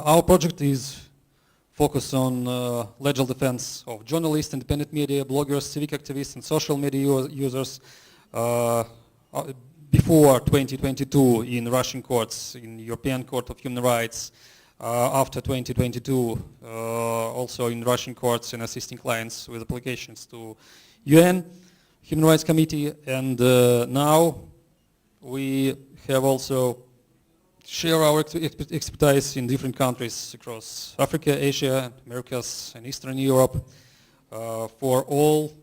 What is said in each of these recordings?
Our project is focused on legal defense of journalists, independent media, bloggers, civic activists, and social media users before 2022 in Russian courts, in European Court of Human Rights, after 2022 also in Russian courts and assisting clients with applications to UN Human Rights Committee, and now we have also share our expertise in different countries across Africa, Asia, Americas, and Eastern Europe for all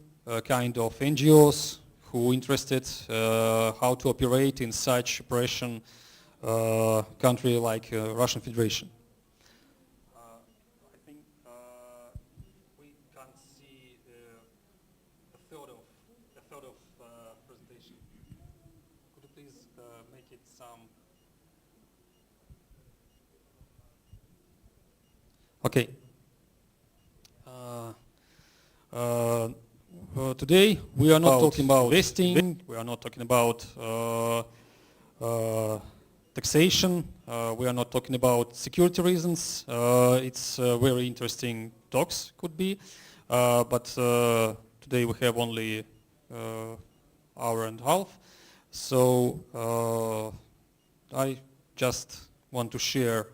kind of NGOs who interested how to operate in such operation country like Russian Federation. I think we can't see a third of presentation. Could you please make it some? Okay. Today we are not talking about investing, we are not talking about taxation, we are not talking about security reasons. It's very interesting talks, could be, but today we have only hour and a half. So I just want to share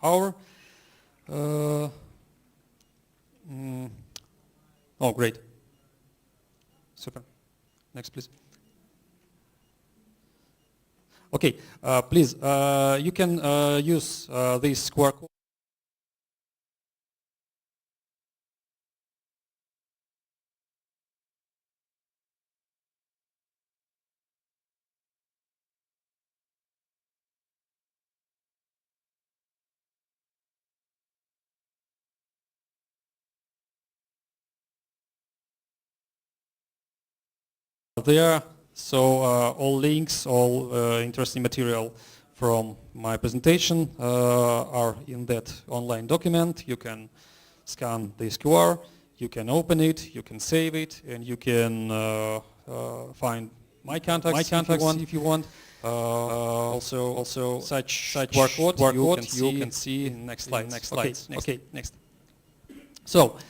our oh, great. Super. Next, please. Okay, please, you can use this QR code. There, so all links, all interesting material from my presentation are in that online document. You can scan this QR, you can open it, you can save it, and you can find my contacts if you want. Also such QR code you can see in next slide. Okay, next. So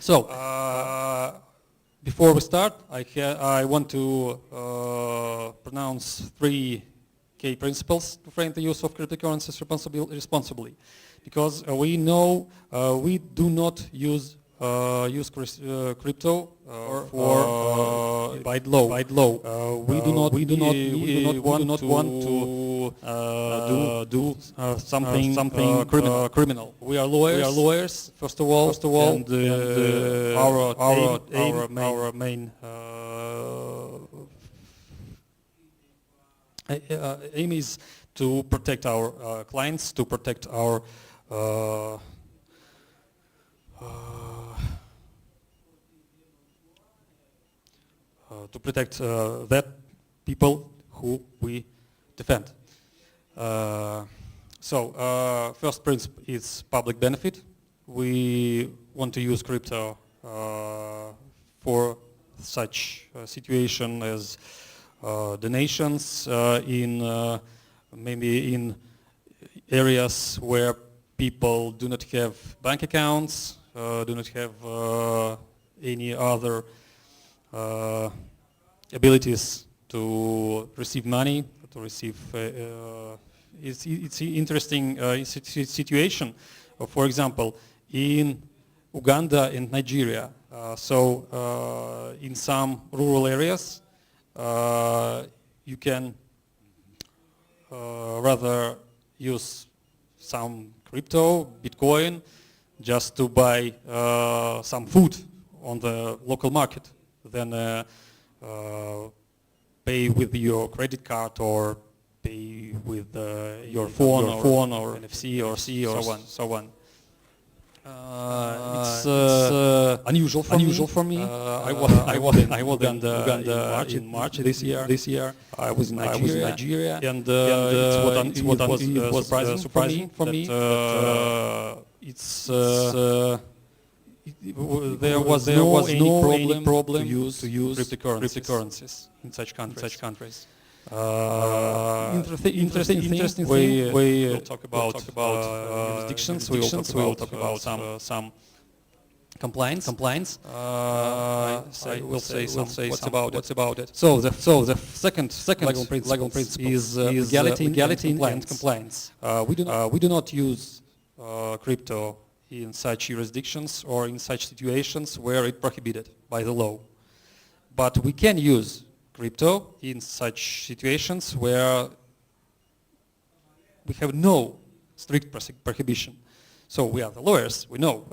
before we start, I want to pronounce 3 key principles to frame the use of cryptocurrencies responsibly, because we know we do not use crypto for by law. We do not want to do something criminal. We are lawyers. First of all, and our main aim is to protect our clients, to protect our that people who we defend. So first principle is public benefit. We want to use crypto for such a situation as donations in maybe in areas where people do not have bank accounts, do not have any other abilities to receive money, to receive. It's interesting situation. For example, in Uganda and Nigeria. So in some rural areas, you can rather use some crypto, Bitcoin, just to buy some food on the local market, than pay with your credit card or pay with your phone or NFC or so on. It's unusual for me. I was in Uganda in March this year. I was in Nigeria, and it was surprising for me. There was no any problem to use cryptocurrencies in such countries. Interesting thing. We will talk about jurisdictions. We will talk about some compliance. I will say what's about it. So the second legal principle is legality and compliance. We do not use crypto in such jurisdictions or in such situations where it's prohibited by the law. But we can use crypto in such situations where we have no strict prohibition. So we are the lawyers, we know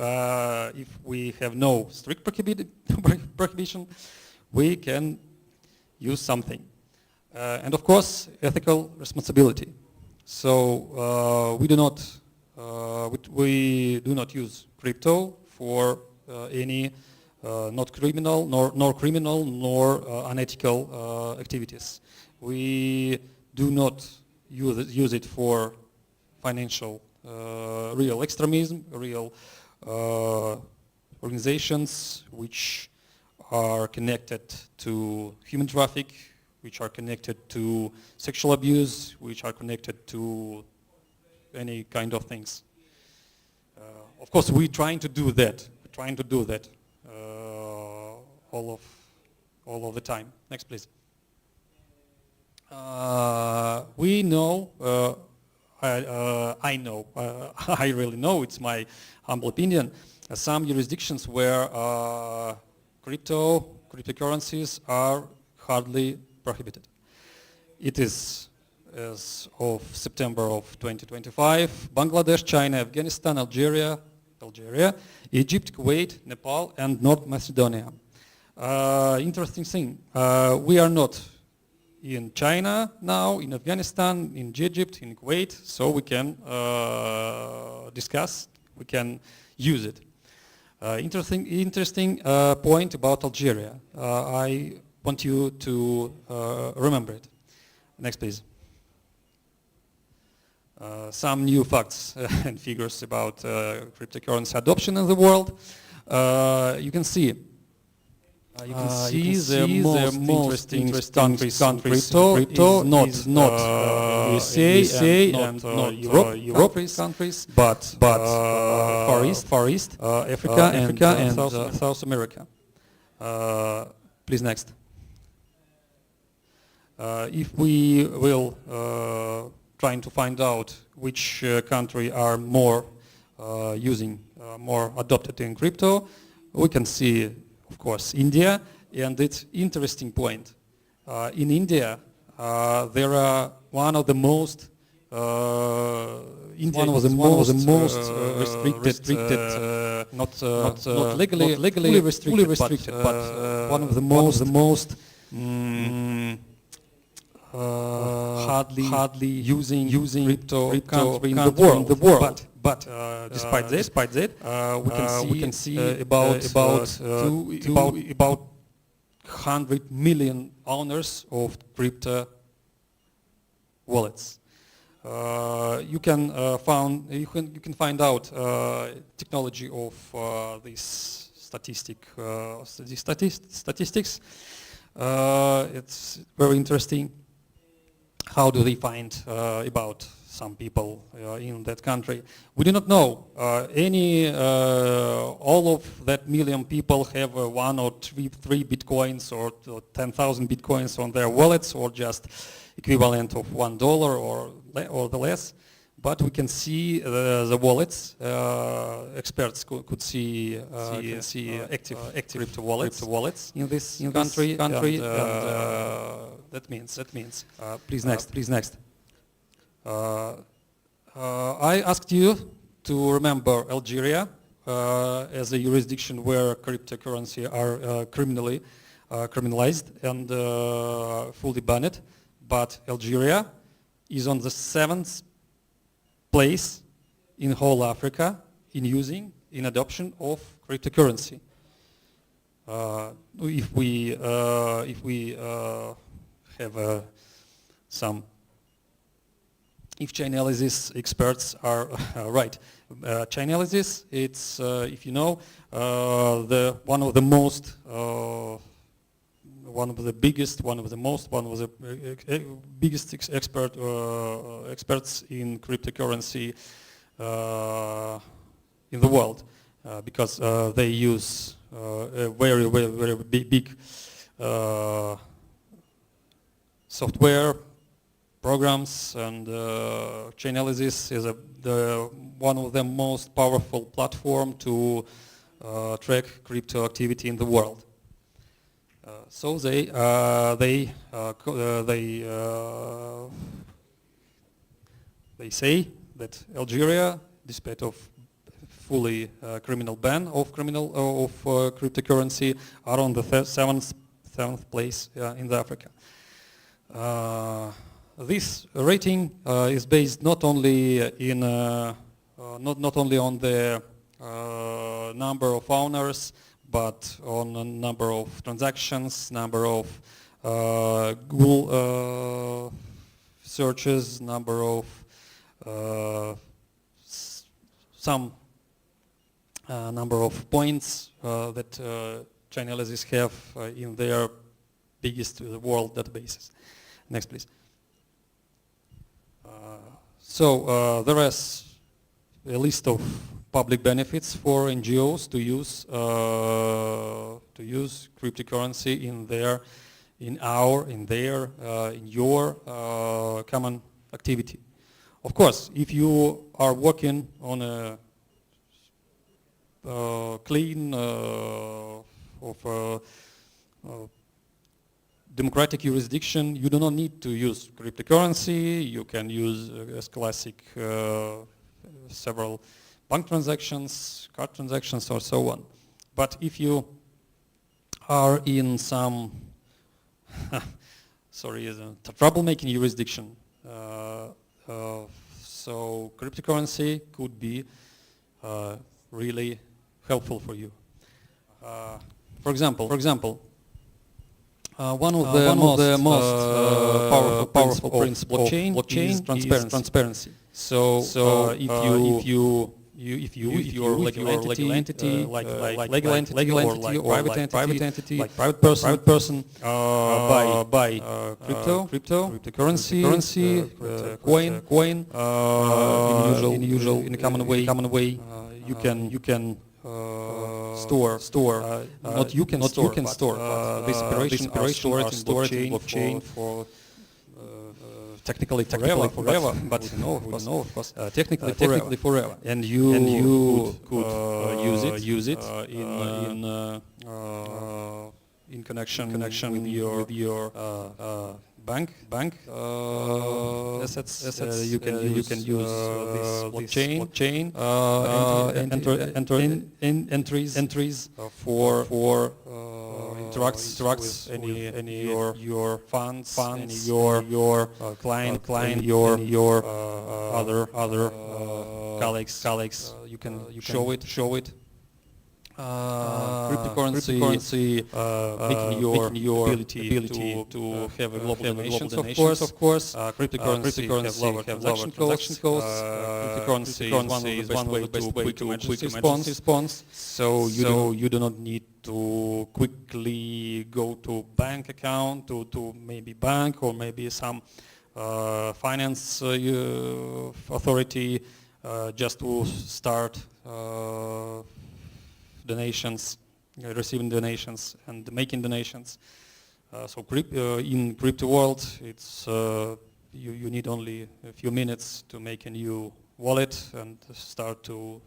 if we have no strict prohibition, we can use something. And of course, ethical responsibility. So we do not use crypto for any not criminal nor unethical activities. We do not use it for financial real extremism, real organizations which are connected to human traffic, which are connected to sexual abuse, which are connected to any kind of things. Of course, we're trying to do that. All of the time. Next, please. We know. I know. I really know. It's my humble opinion. Some jurisdictions where cryptocurrencies are hardly prohibited. It is as of September of 2025, Bangladesh, China, Afghanistan, Algeria, Egypt, Kuwait, Nepal, and North Macedonia. Interesting thing, we are not in China now, in Afghanistan, in Egypt, in Kuwait, so we can discuss, we can use it. Interesting point about Algeria. I want you to remember it. Next, please. Some new facts and figures about cryptocurrency adoption in the world. You can see the most interesting countries crypto is not USA and not Europe countries, but Far East, Africa and South America. Please, next. If we will trying to find out which country are more more adopted in crypto, we can see, of course, India, and it's interesting point. In India, there are one of the most restricted, not legally restricted, but one of the most hardly using crypto country in the world. But despite that, we can see about 100 million owners of crypto wallets. You can find out technology of these statistics. It's very interesting. How do they find about some people in that country? We do not know. All of that million people have 1 or 3 bitcoins or 10,000 bitcoins on their wallets, or just equivalent of $1 or the less. But we can see the wallets. Experts could see active crypto wallets in this country. That means. Please next. I asked you to remember Algeria as a jurisdiction where cryptocurrency are criminalized and fully banned. But Algeria is on the 7th place in whole Africa in adoption of cryptocurrency. If we have some, if Chainalysis experts are right. Chainalysis, it's if you know, one of the most one of the biggest, one of the biggest experts in cryptocurrency in the world, because they use a very big software programs, and Chainalysis is one of the most powerful platform to track crypto activity in the world. So they say that Algeria, despite of fully criminal ban of cryptocurrency, are on the seventh place in Africa. This rating is based not only in not only on the number of owners, but on a number of transactions, number of Google searches, number of some number of points that Chainalysis have in their biggest world databases. Next, please. So there is a list of public benefits for NGOs to use cryptocurrency in your common activity. Of course, if you are working on a clean democratic jurisdiction, you do not need to use cryptocurrency. You can use as classic several bank transactions, card transactions, or so on. But if you are in some troublemaking jurisdiction, so cryptocurrency could be really helpful for you. For example, one of the most powerful principles of blockchain is transparency. So if you're legal entity, like legal entity or private entity, like private person, buy cryptocurrency, coin, in a common way, you can store this operation are stored in blockchain for technically forever, but we know of course technically forever, and you could use it in connection with your bank assets. You can use this blockchain entries for interacts with your funds, your client, your other colleagues. You can show it. Cryptocurrency making your ability to have a global donations, of course. Cryptocurrency have lower transaction costs. Cryptocurrency is one of the best way to emergency response. So you do not need to quickly go to bank account, to maybe bank or maybe some finance authority just to start donations, receiving donations and making donations. So in crypto world, it's you need only a few minutes to make a new wallet and start to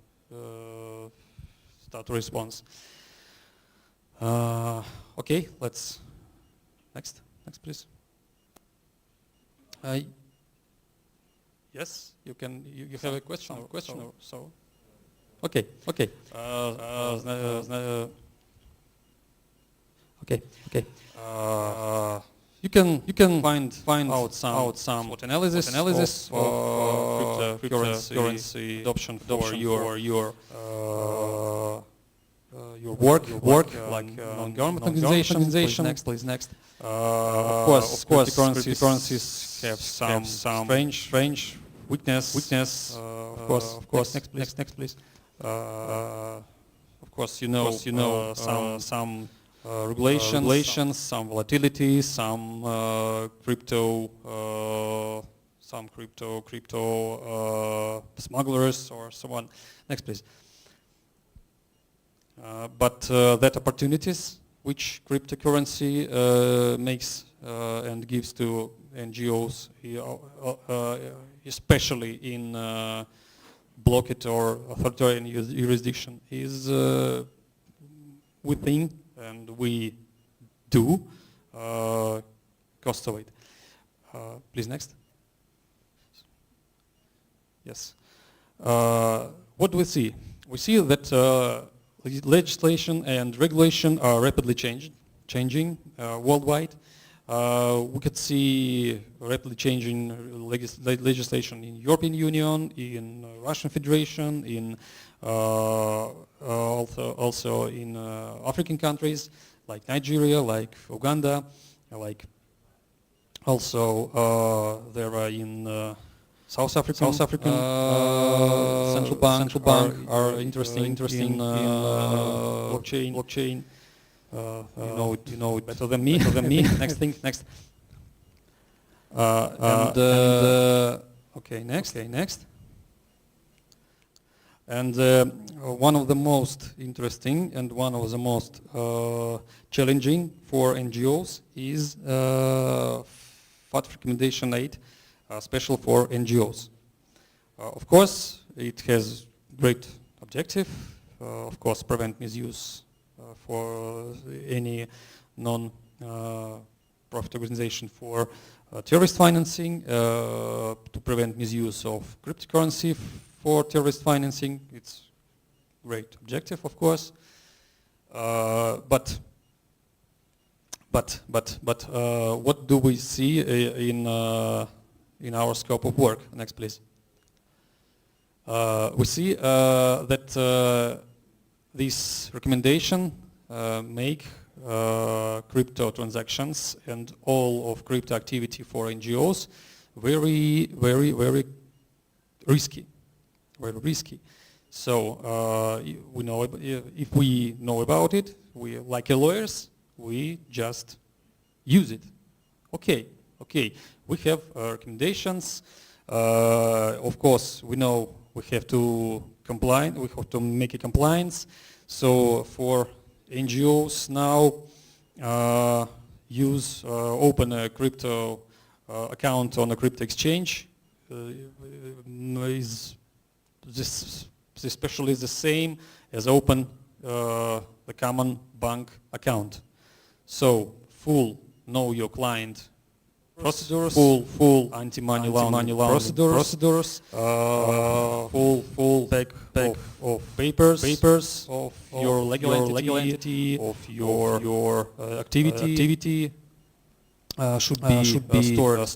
response. Okay, let's next please. Yes, you can. You have a question or so. Okay. You can find out some SWOT analysis of cryptocurrency adoption for your work, like non-government organizations. Please next. Of course, cryptocurrencies have some strange weakness. Of course. Next, please. Of course, you know some regulations, some volatility, some crypto smugglers or so on. Next, please. But that opportunities which cryptocurrency makes and gives to NGOs, especially in blocked or authoritarian jurisdiction, is we think and we do cost of it. Please, next. Yes. What do we see? We see that legislation and regulation are rapidly changing worldwide. We could see rapidly changing legislation in European Union, in Russian Federation, in also in African countries like Nigeria, like Uganda, like also there are in South African central bank are interesting in blockchain. You know it better than me. Next thing, next. Okay, next. And one of the most interesting and one of the most challenging for NGOs is FAT recommendation 8. Special for NGOs. Of course, it has great objective. Of course, prevent misuse for any non-profit organization for terrorist financing, to prevent misuse of cryptocurrency for terrorist financing. It's great objective, of course. But what do we see in our scope of work? Next, please. We see that this recommendation make crypto transactions and all of crypto activity for NGOs very risky. So we know if we know about it, we like lawyers, we just use it. Okay. We have recommendations. Of course, we know we have to comply. We have to make a compliance. So for NGOs now, open a crypto account on a crypto exchange is especially the same as open the common bank account. So full know your client procedures, full anti-money laundering procedures, full pack of papers of your legal entity, of your activity should be stored,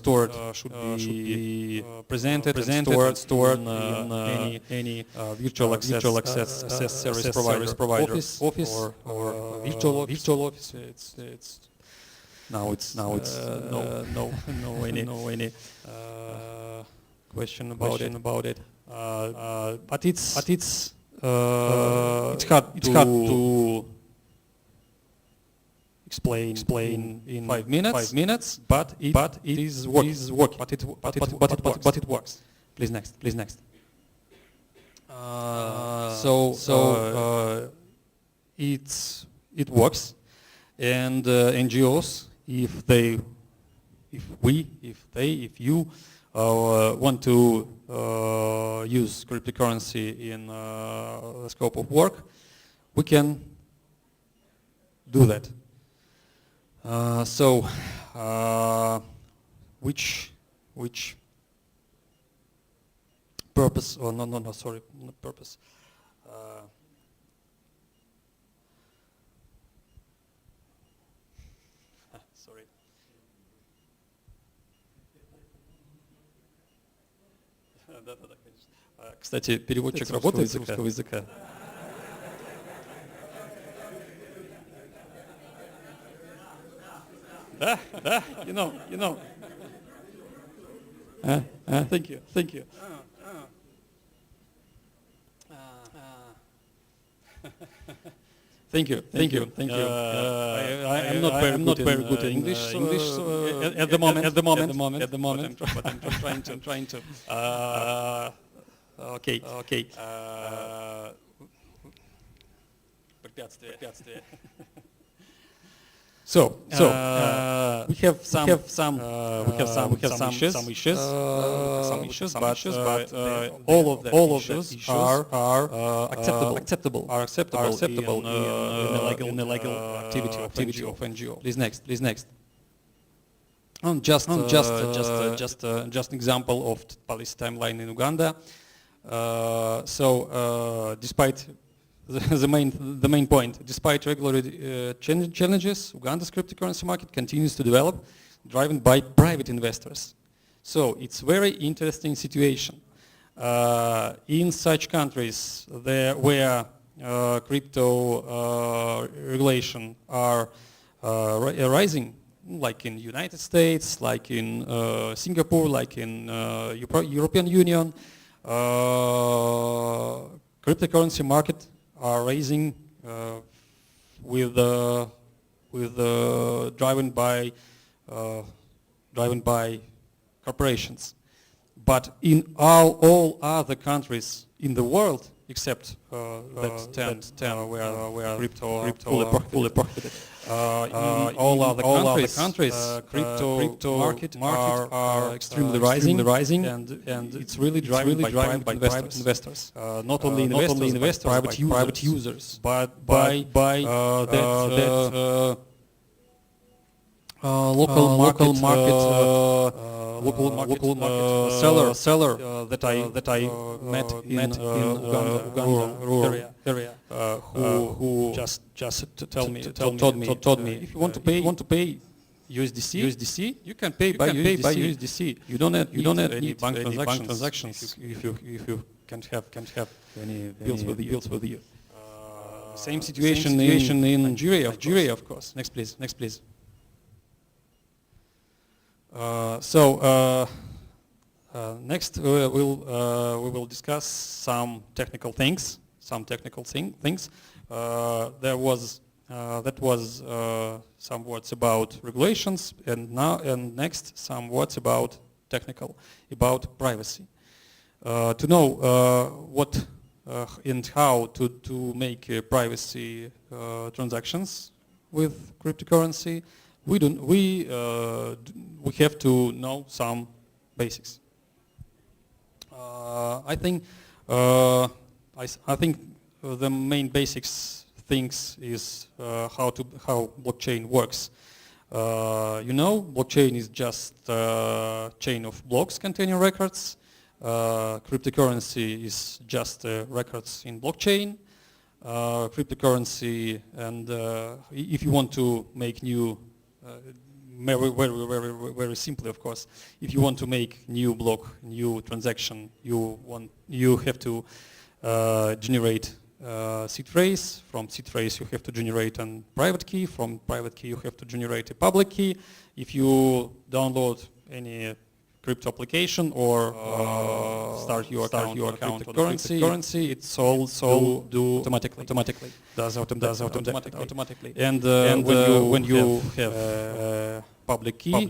should be presented and stored in any virtual access service provider office or virtual office. Now it's no any question about it. But it's hard to explain in 5 minutes. But it is working. But it works. Please next. It works, and NGOs. If you want to use cryptocurrency in the scope of work, we can do that. Which purpose? Oh no, sorry, not purpose. Sorry. Да, конечно. Кстати, переводчик работает с русского языка? Да, you know. Thank you. Thank you. I'm not very good in English. At the moment. But I'm trying to. Okay. So we have some issues, but all of the issues are acceptable in the legal activity of NGO. Please next. Just an example of policy timeline in Uganda. Despite the main point, despite regulatory challenges, Uganda's cryptocurrency market continues to develop, driven by private investors. So it's very interesting situation. In such countries where crypto regulation are rising, like in United States, like in Singapore, like in European Union, cryptocurrency market are rising driven by corporations. But in all other countries in the world, except that 10 where crypto fully prohibited. In all other countries, crypto market are extremely rising, and it's really driven by private investors. Not only investors, private users, but by local market seller that I met in Uganda rural area, who just told me if you want to pay USDC, you can pay by USDC. You don't need any bank transactions if you can't have any bills with you. Same situation in Nigeria, of course. Next, please. Next we will discuss some technical things. That was some words about regulations, and next some words about privacy. To know what and how to make privacy transactions with cryptocurrency, we have to know some basics. I think the main basics things is how blockchain works. Blockchain is just a chain of blocks containing records. Cryptocurrency is just records in blockchain. Cryptocurrency, and if you want to make new, very simply, of course, if you want to make new block, new transaction, you have to generate seed phrase. From seed phrase you have to generate a private key. From private key you have to generate a public key. If you download any crypto application or start your account on cryptocurrency, it's all do automatically. Does automatically. And when you have public key,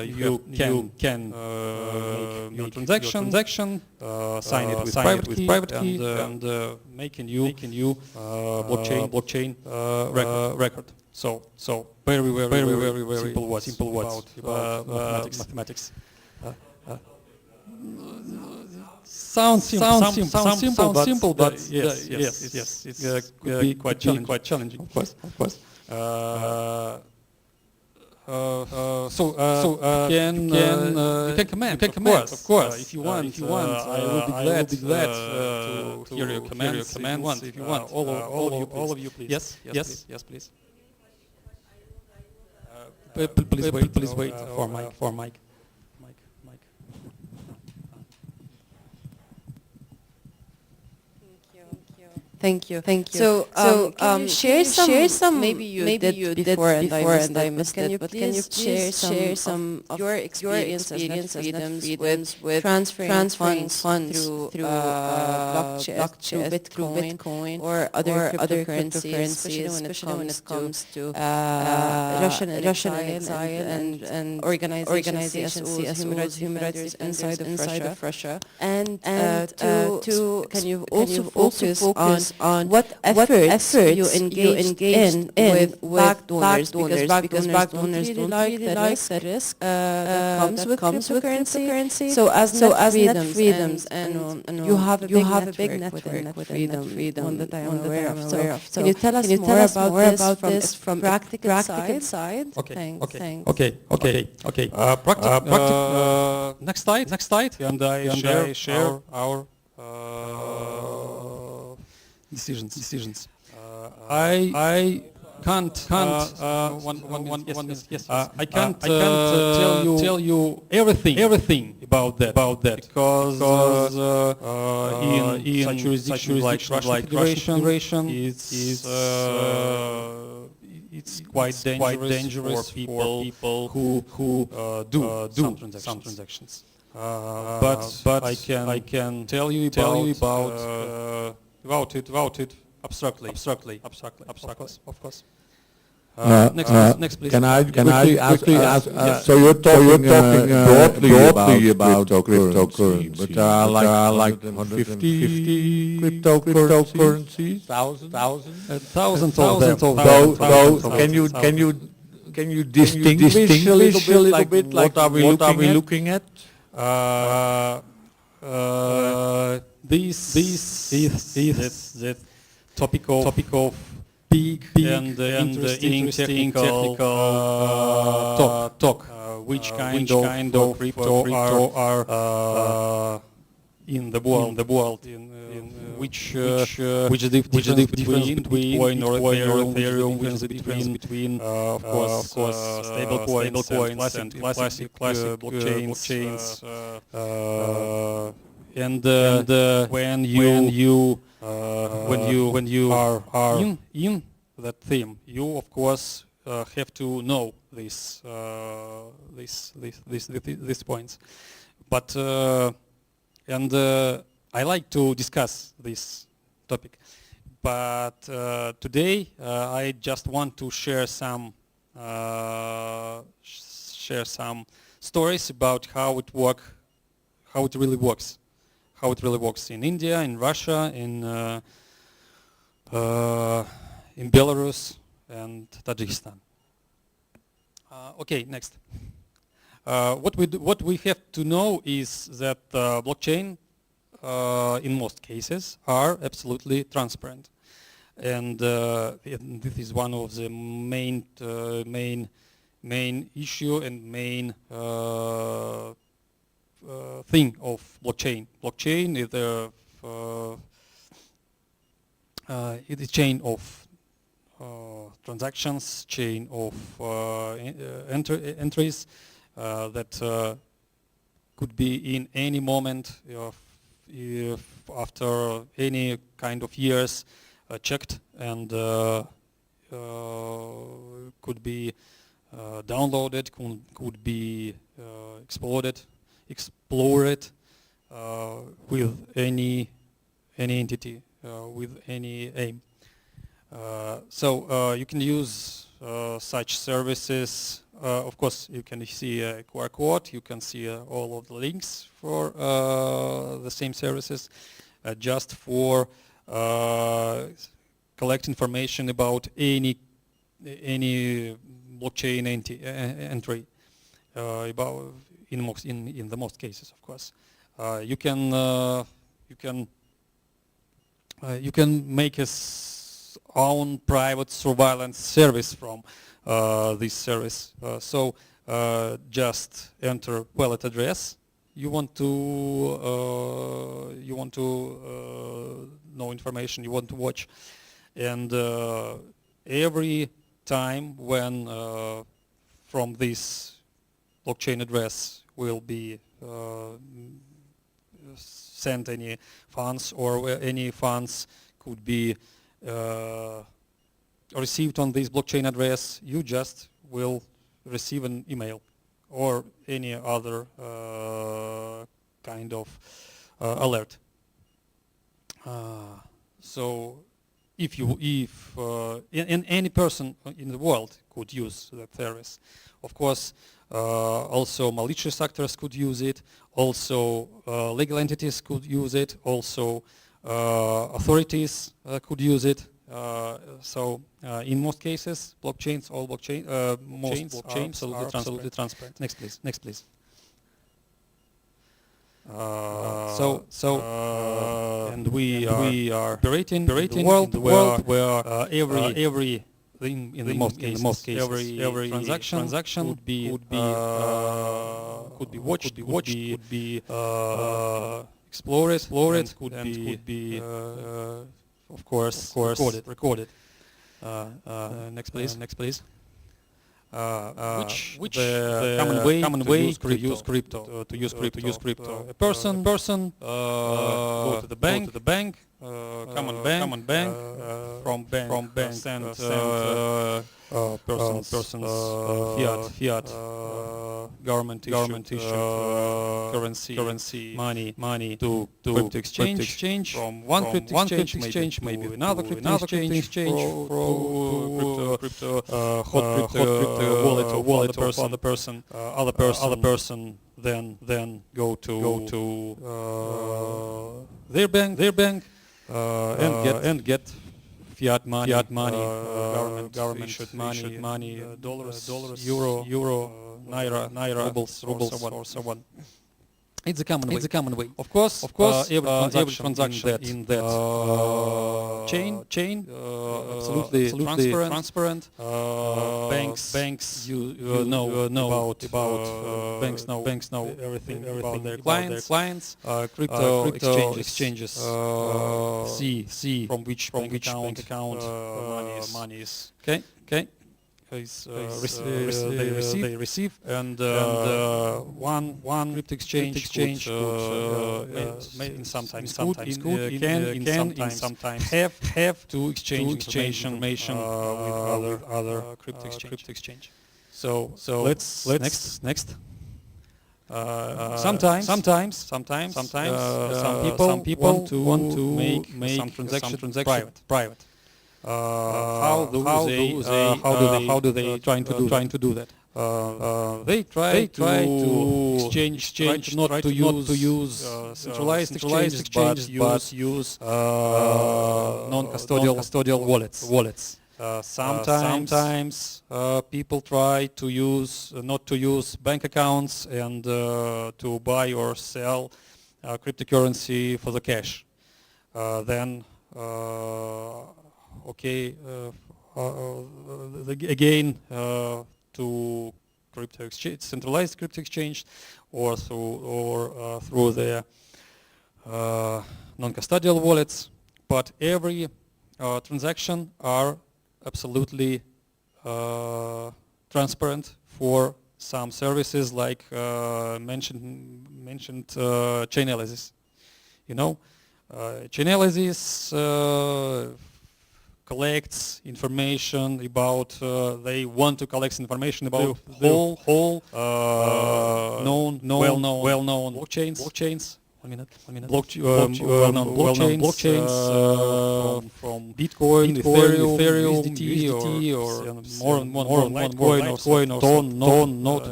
you can make new transaction, sign it with private key, and make a new blockchain record. So very simple words about mathematics. Sounds simple, but yes, it could be quite challenging, of course. You can comment, of course. If you want, I will be glad to hear your comments. If you want, all of you, please. Yes, please. Please wait for Mike. Thank you. Thank you. Thank you. So, Can you share some. maybe you did before and I missed it, but can you share please some of your your experience experience as as net net freedoms with transferring funds through blockchain, through through Bitcoin or other cryptocurrencies, especially when it comes to Russian in exile and organizations, CSOs, human rights defenders inside of Russia. And can you also focus on what efforts you engaged in with back donors, because back donors don't really like the risk that comes with cryptocurrency. So as net freedoms, and you have a big network within net freedom, one that I am aware of. So can you tell us more about this from practical side? Okay. Thanks. Okay. Next slide. And I share our decisions. I can't I can't tell you everything about that because in such jurisdictions like Russian Federation it's quite dangerous for people who do some transactions. But I can tell you about it abstractly, of course. Next, please. Can I quickly ask? Yes. So you're talking broadly about cryptocurrency, but there are like 150 cryptocurrencies, thousands of them. So can you distinguish a little bit like what are we looking at? This is the topic of big and interesting technical talk. Which kind of crypto are in the world? Which is the difference between Bitcoin or Ethereum? Which is the difference between of course stable coins and classic blockchains? And when you are in that theme, you of course have to know these points. But and I like to discuss this topic. But today I just want to share some stories about how it really works. How it really works in India, in Russia, in Belarus and Tajikistan. Okay, next. What we have to know is that blockchain, in most cases, are absolutely transparent, and this is one of the main issue and main thing of blockchain. Blockchain is a chain of transactions, chain of entries that could be in any moment if after any kind of years checked and could be downloaded, could be explored with any entity, with any aim. So you can use such services. Of course, you can see a QR code. You can see all of the links for the same services, just for collect information about any blockchain entry about. In the most cases, of course, you can make a own private surveillance service from this service. So just enter wallet address. You want to know information. You want to watch, and every time when from this blockchain address will be sent any funds, or any funds could be received on this blockchain address, you just will receive an email or any other kind of alert. So if any person in the world could use that service, of course, also malicious actors could use it, also legal entities could use it, also authorities could use it. So in most cases, most blockchains are absolutely transparent. Next, please. Next, please. And we are operating in the world where every in most cases every transaction could be watched, could be explored, and could be of course recorded. Next, please. Next, please. Which the common way to use crypto. A person go to the bank, common bank, from bank send person's fiat government issued currency money to crypto exchange, from one crypto exchange maybe another crypto exchange crypto hot crypto wallet of other person then go to their bank and get fiat money, government issued money, dollars, euro, naira, rubles, or so on. It's a common way. Of course, every transaction in that chain, absolutely transparent. Banks know about banks know everything about their clients. Crypto exchanges see from which bank account money is okay. They receive, and one crypto exchange could sometimes have to exchange information with other crypto exchange. So let's next. Sometimes some people want to make some transaction private. How do they trying to do that? They try to exchange not to use centralized exchanges, but use non-custodial wallets. Sometimes people try to not to use bank accounts and to buy or sell cryptocurrency for the cash. Then again to crypto exchange, centralized crypto exchange, or through the non-custodial wallets. But every transaction are absolutely transparent for some services like mentioned Chainalysis. Chainalysis collects information about they want to collect information about whole well-known blockchains. Well-known blockchains from Bitcoin, Ethereum, USDT, or more Litecoin, or Ton, Node,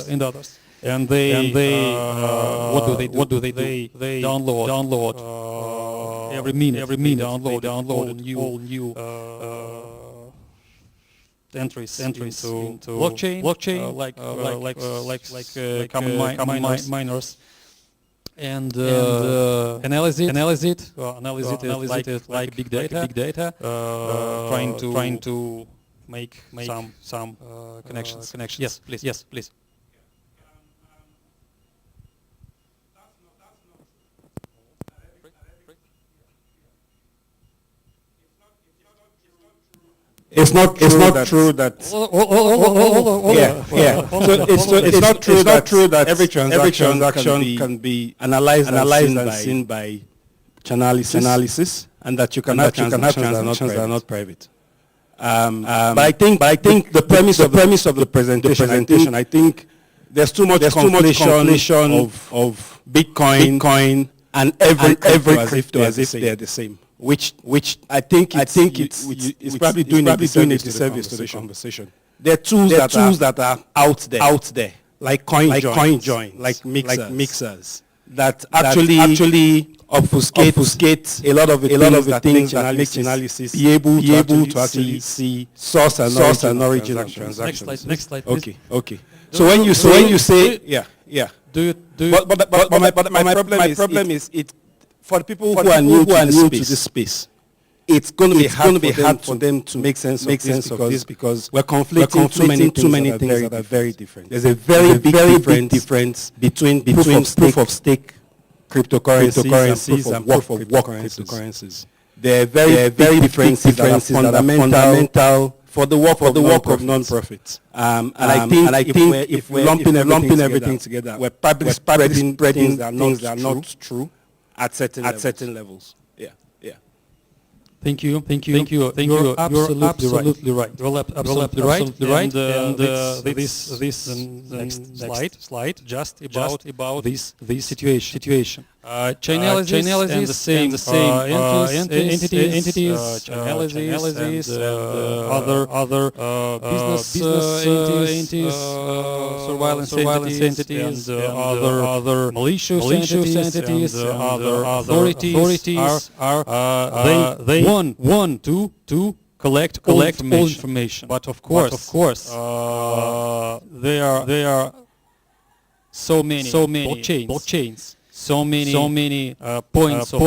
and others. And they what do they do? They download every minute download all new entries into blockchain like common miners. And analyze it like big data, trying to make some connections. Yes, please. It's not true that. So it's not true that every transaction can be analyzed and seen by Chainalysis. and that you can have transactions that are not private. But I think the premise of the presentation, I think there's too much conflation of Bitcoin and every crypto as if they're the same. Which I think it's probably doing a disservice to the conversation. There are tools that are out there, like CoinJoin, like mixers, that actually obfuscate a lot of the things that makes analysis be able to actually see source and origin of transactions. Next slide, please. Okay. So when you say yeah. But my problem is it for the people who are new to this space. It's going to be hard for them to make sense of this because we're conflating too many things that are very different. There's a very big difference between proof of stake cryptocurrencies and proof of work cryptocurrencies. There are very differences that are fundamental for the work of non-profits. And I think if we're lumping everything together, we're probably spreading things that are not true at certain levels. Thank you. You're absolutely right. You're absolutely right. And this next slide just about this situation. Chainalysis and the same entities, Chainalysis and other business entities, surveillance entities, and other malicious entities, and other authorities are they want to collect all information. But of course, there are so many blockchains. So many points of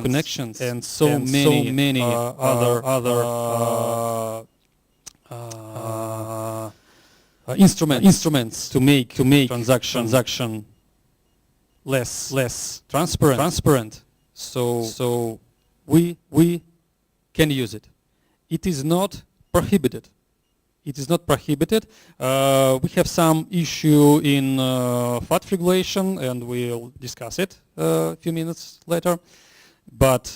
connections, and so many other instruments to make transaction less transparent. So we can use it. It is not prohibited. We have some issue in FAT regulation, and we'll discuss it a few minutes later. But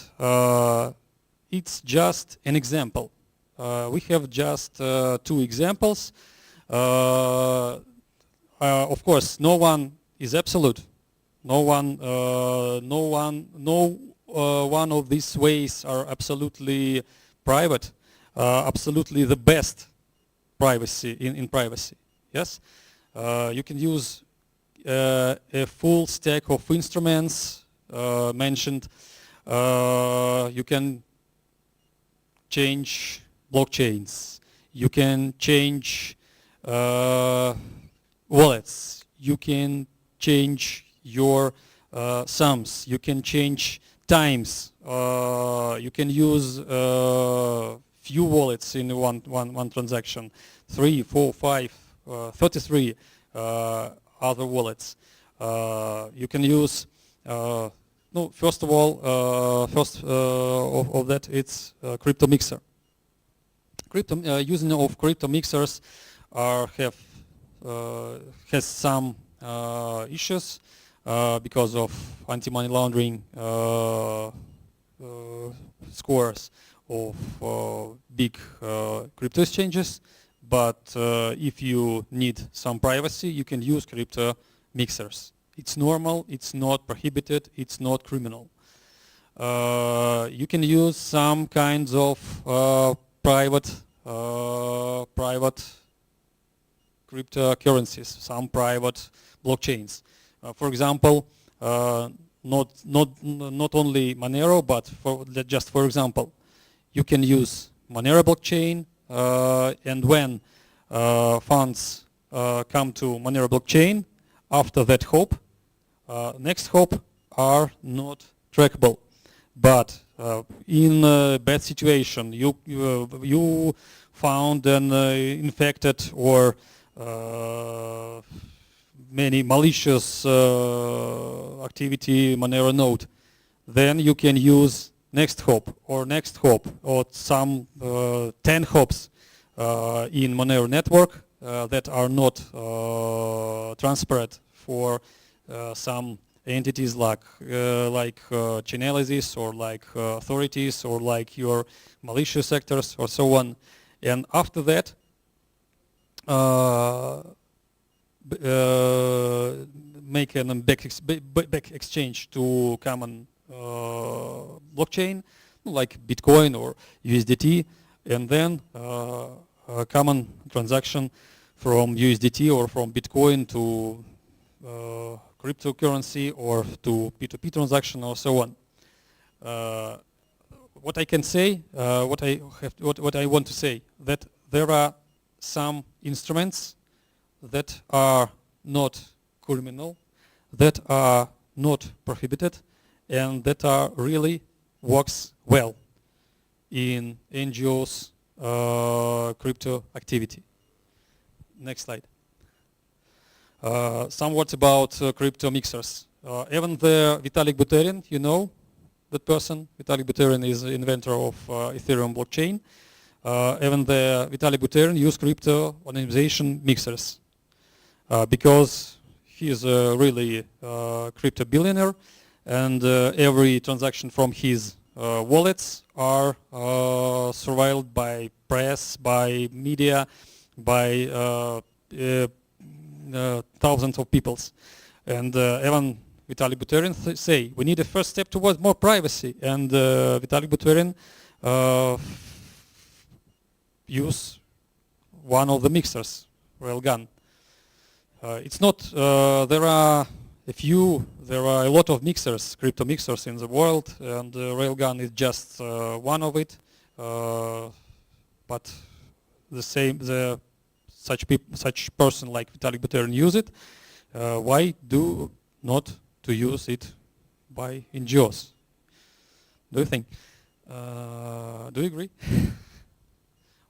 it's just an example. We have just 2 examples. Of course, no one is absolute. No one of these ways are absolutely private, absolutely the best privacy in privacy. Yes, you can use a full stack of instruments mentioned. You can change blockchains. You can change wallets. You can change your sums. You can change times. You can use few wallets in one transaction, 3, 4, 5, 33 other wallets. You can use first of that it's crypto mixer. Using of crypto mixers has some issues because of anti-money laundering scores of big crypto exchanges, but if you need some privacy, you can use crypto mixers. It's normal, it's not prohibited, it's not criminal. You can use some kinds of private cryptocurrencies, some private blockchains. For example, not only Monero, but just for example, you can use Monero blockchain, and when funds come to Monero blockchain, after that hop, next hop are not trackable. But in a bad situation, you found an infected or many malicious activity Monero node, then you can use next hop or some 10 hops in Monero network that are not transparent for some entities like Chainalysis or like authorities or like your malicious actors or so on. And after that, make an back exchange to common blockchain like Bitcoin or USDT, and then a common transaction from USDT or from Bitcoin to cryptocurrency or to P2P transaction or so on. What I can say, what I want to say, that there are some instruments that are not criminal, that are not prohibited, and that are really works well in NGOs crypto activity. Next slide. Some words about crypto mixers. Even the Vitalik Buterin, you know that person. Vitalik Buterin is the inventor of Ethereum blockchain. Even the Vitalik Buterin used crypto anonymization mixers because he is a really crypto billionaire, and every transaction from his wallets are surveilled by press, by media, by thousands of peoples. And even Vitalik Buterin say we need a first step towards more privacy, and Vitalik Buterin use one of the mixers, Railgun. It's not, there are a lot of mixers, crypto mixers in the world, and Railgun is just one of it. But such person like Vitalik Buterin use it. Why do not to use it by NGOs? Do you think? Do you agree?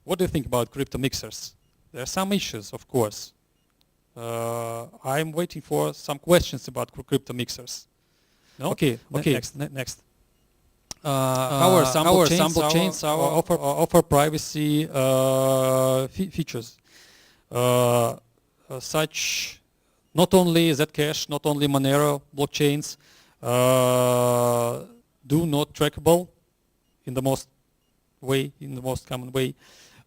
What do you think about crypto mixers? There are some issues, of course. I'm waiting for some questions about crypto mixers. No? Okay. Next. How some blockchains offer privacy features? Such not only Zcash, not only Monero blockchains do not trackable in the most common way,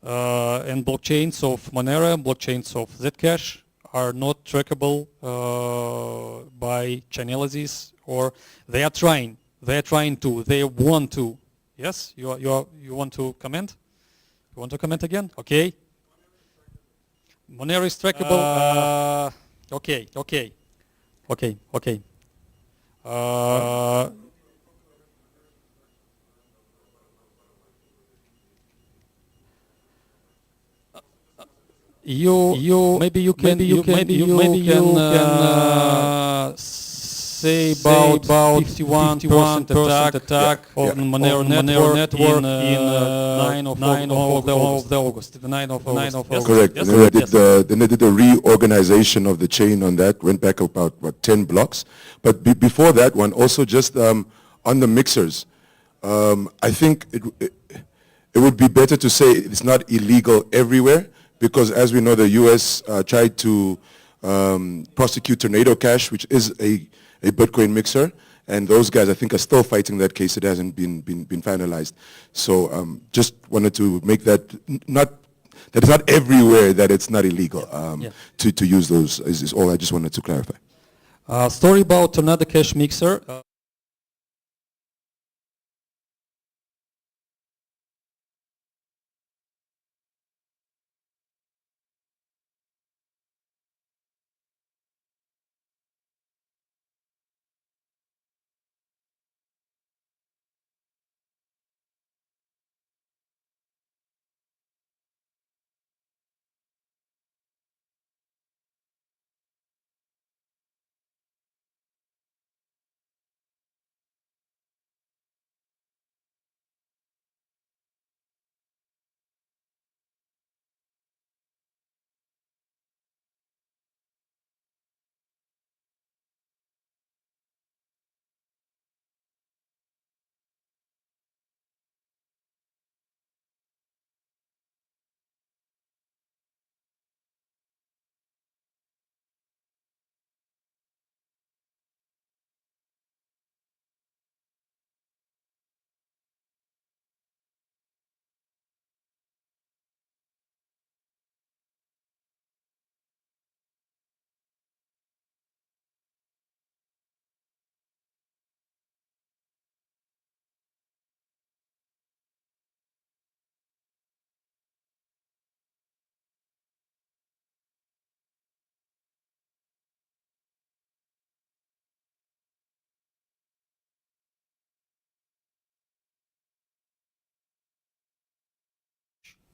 and blockchains of Monero, blockchains of Zcash are not trackable by Chainalysis, or they want to. Yes, you want to comment? You want to comment again? Okay. Monero is trackable. Okay. Maybe you can say about 51% attack on Monero network in 9 of August. The 9 of August. Correct. Yes? Then they did a reorganization of the chain on that, went back about 10 blocks. But before that one, also just on the mixers, I think it would be better to say it's not illegal everywhere, because as we know, the U.S. tried to prosecute Tornado Cash, which is a Bitcoin mixer, and those guys I think are still fighting that case. It hasn't been finalized. So just wanted to make that that it's not everywhere that it's not illegal to use those is all I just wanted to clarify. Story about Tornado Cash mixer.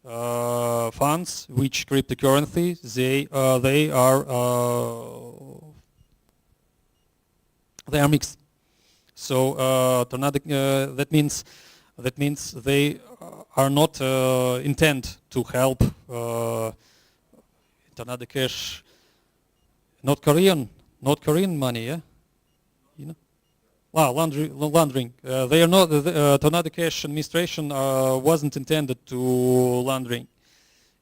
funds, which cryptocurrency they are mixed. So that means they are not intent to help Tornado Cash, not Korean money, yeah, you know. Wow, laundering. They are not. Tornado Cash administration wasn't intended to laundering,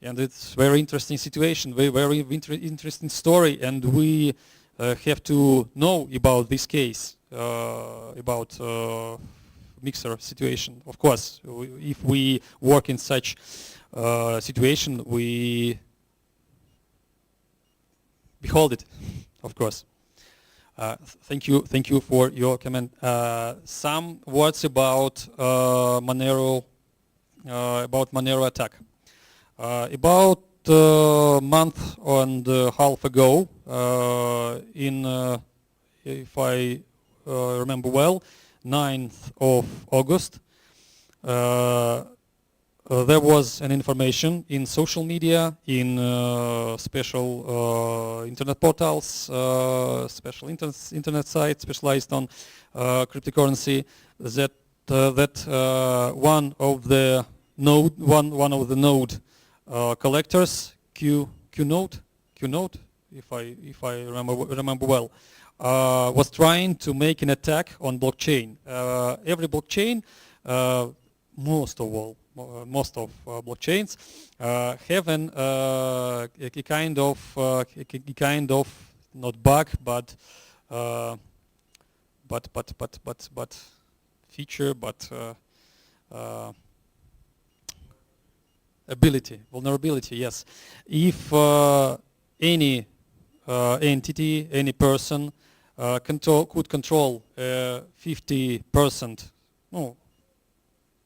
and it's very interesting situation, very interesting story, and we have to know about this case, about mixer situation. Of course, if we work in such situation, we behold it, of course. Thank you for your comment. Some words about Monero attack. About a month and a half ago, if I remember well, 9th of August, there was an information in social media, in special internet portals, special internet sites specialized on cryptocurrency, that one of the node collectors, Qnode, if I remember well, was trying to make an attack on blockchain. Every blockchain, most of blockchains have a kind of not bug, but feature, but vulnerability. Yes, if any entity, any person could control 50%, no,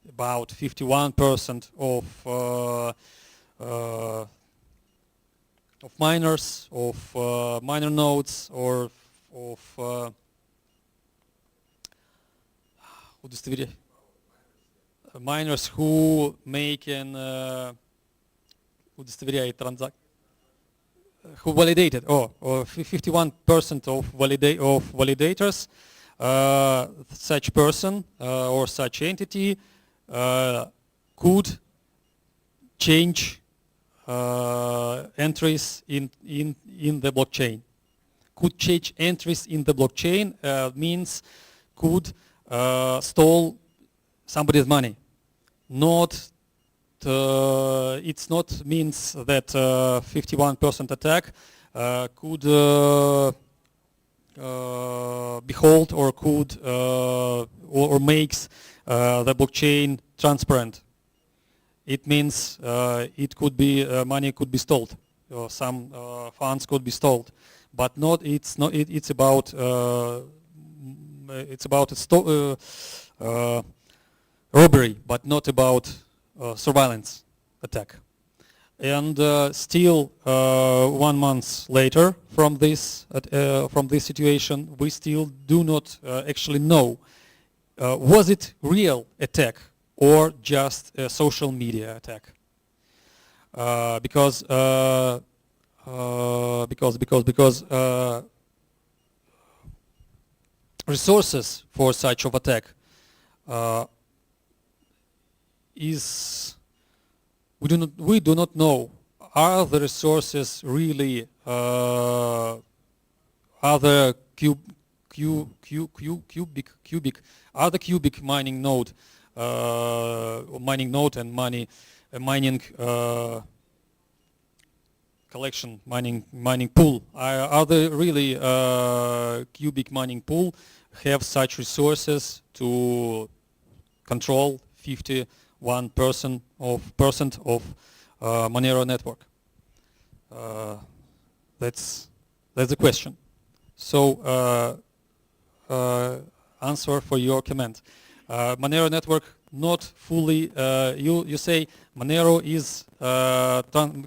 about 51% of miners, of miner nodes, or of miners who make an who validated, or 51% of validators, such person or such entity could change entries in the blockchain. Could change entries in the blockchain means could stole somebody's money. Not it's not means that 51% attack could behold or could or makes the blockchain transparent. It means it could be money could be stolen, or some funds could be stolen, but not. It's not. It's about robbery, but not about surveillance attack. And still, 1 month later from this situation, we still do not actually know was it real attack or just a social media attack? Because resources for such of attack we do not know. Are the resources really other cubic mining node and mining collection, mining pool? Are there really cubic mining pool have such resources to control 51% of Monero network? That's the question. So answer for your comment. Monero network not fully. You say Monero is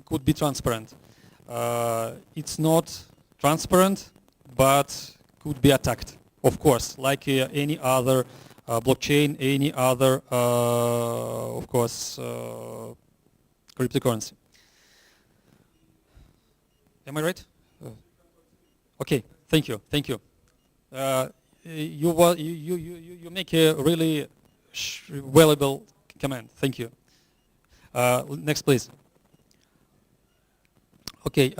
could be transparent. It's not transparent, but could be attacked. Of course, like any other blockchain, any other, of course, cryptocurrency. Am I right? Okay, thank you. You make a really valuable comment. Thank you. Next, please. Okay,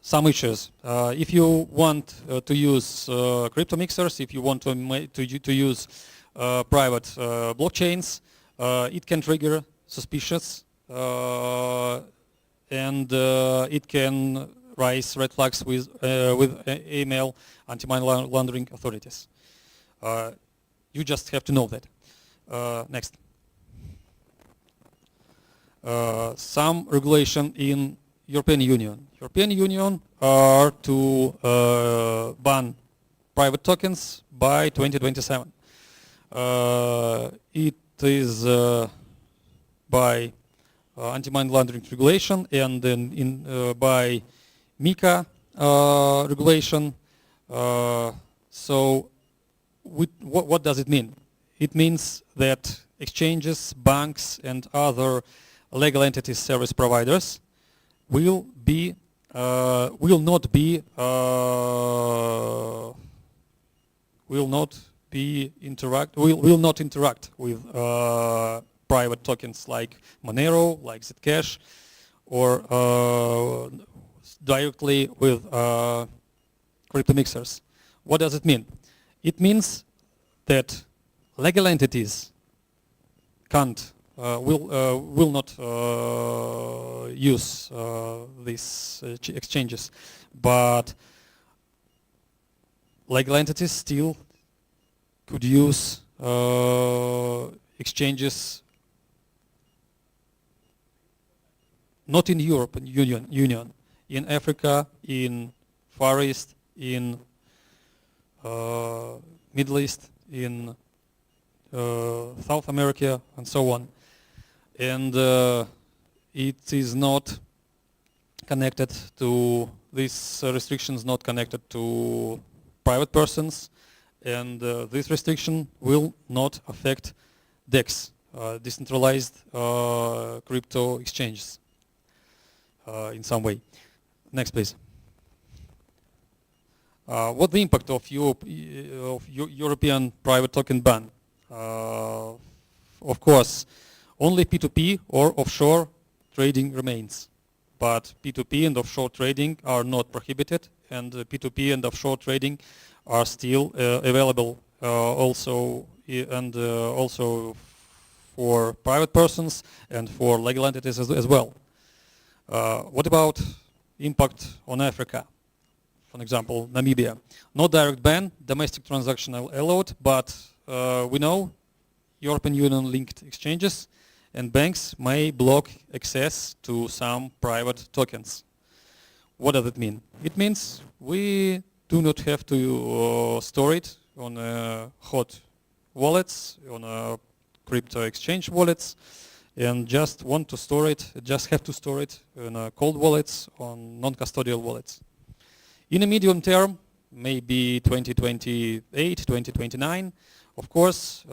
some issues. If you want to use crypto mixers, if you want to use private blockchains, it can trigger suspicious and it can raise red flags with email anti-money laundering authorities. You just have to know that. Next. Some regulation in European Union. European Union are to ban private tokens by 2027. It is by anti-money laundering regulation and then by MiCA regulation. So what does it mean? It means that exchanges, banks, and other legal entities, service providers will not interact with private tokens like Monero, like Zcash, or directly with crypto mixers. What does it mean? It means that legal entities will not use these exchanges, but legal entities still could use exchanges not in European Union, in Africa, in Far East, in Middle East, in South America, and so on. And it is not connected to these restrictions, not connected to private persons, and this restriction will not affect DEX, decentralized crypto exchanges, in some way. Next, please. What the impact of European private token ban? Of course, only P2P or offshore trading remains, but P2P and offshore trading are not prohibited, and P2P and offshore trading are still available also for private persons and for legal entities as well. What about impact on Africa? For example, Namibia. No direct ban, domestic transaction allowed, but we know European Union linked exchanges and banks may block access to some private tokens. What does it mean? It means we do not have to store it on hot wallets, on crypto exchange wallets, and just want to store it, just have to store it in cold wallets, on non-custodial wallets. In a medium term, maybe 2028, 2029, of course,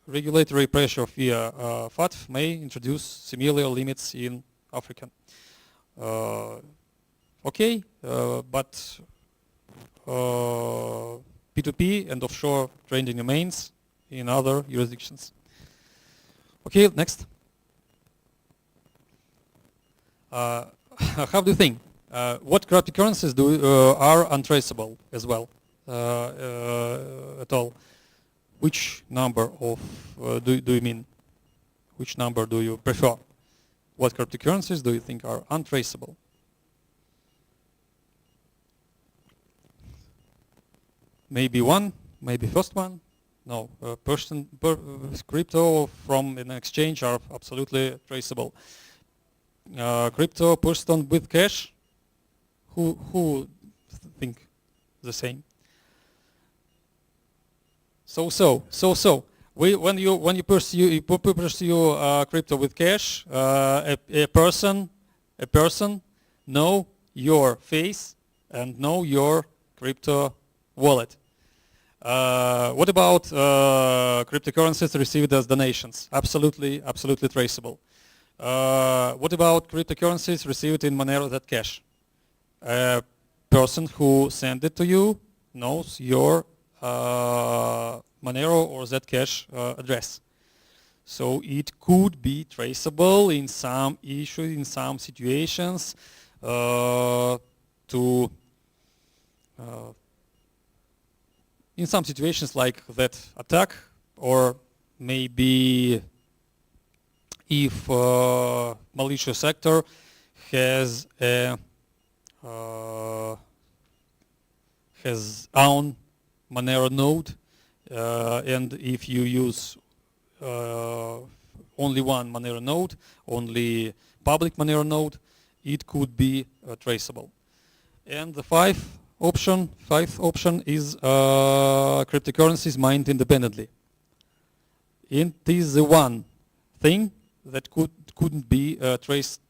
regulatory pressure via FATF may introduce similar limits in Africa. Okay, but P2P and offshore trading remains in other jurisdictions. Okay, next. How do you think? What cryptocurrencies are untraceable as well at all? Which number of do you mean? Which number do you prefer? What cryptocurrencies do you think are untraceable? Maybe one, maybe first one. No, crypto from an exchange are absolutely traceable. Crypto purchased with cash. Who think the same? So. When you pursue crypto with cash, a person know your face and know your crypto wallet. What about cryptocurrencies received as donations? Absolutely traceable. What about cryptocurrencies received in Monero that cash? A person who sent it to you knows your Monero or Zcash address. So it could be traceable in some issues, in some situations, in some situations like that attack, or maybe if malicious actor has own Monero node, and if you use only one Monero node, only public Monero node, it could be traceable. And the fifth option is cryptocurrencies mined independently. It is the one thing that couldn't be traced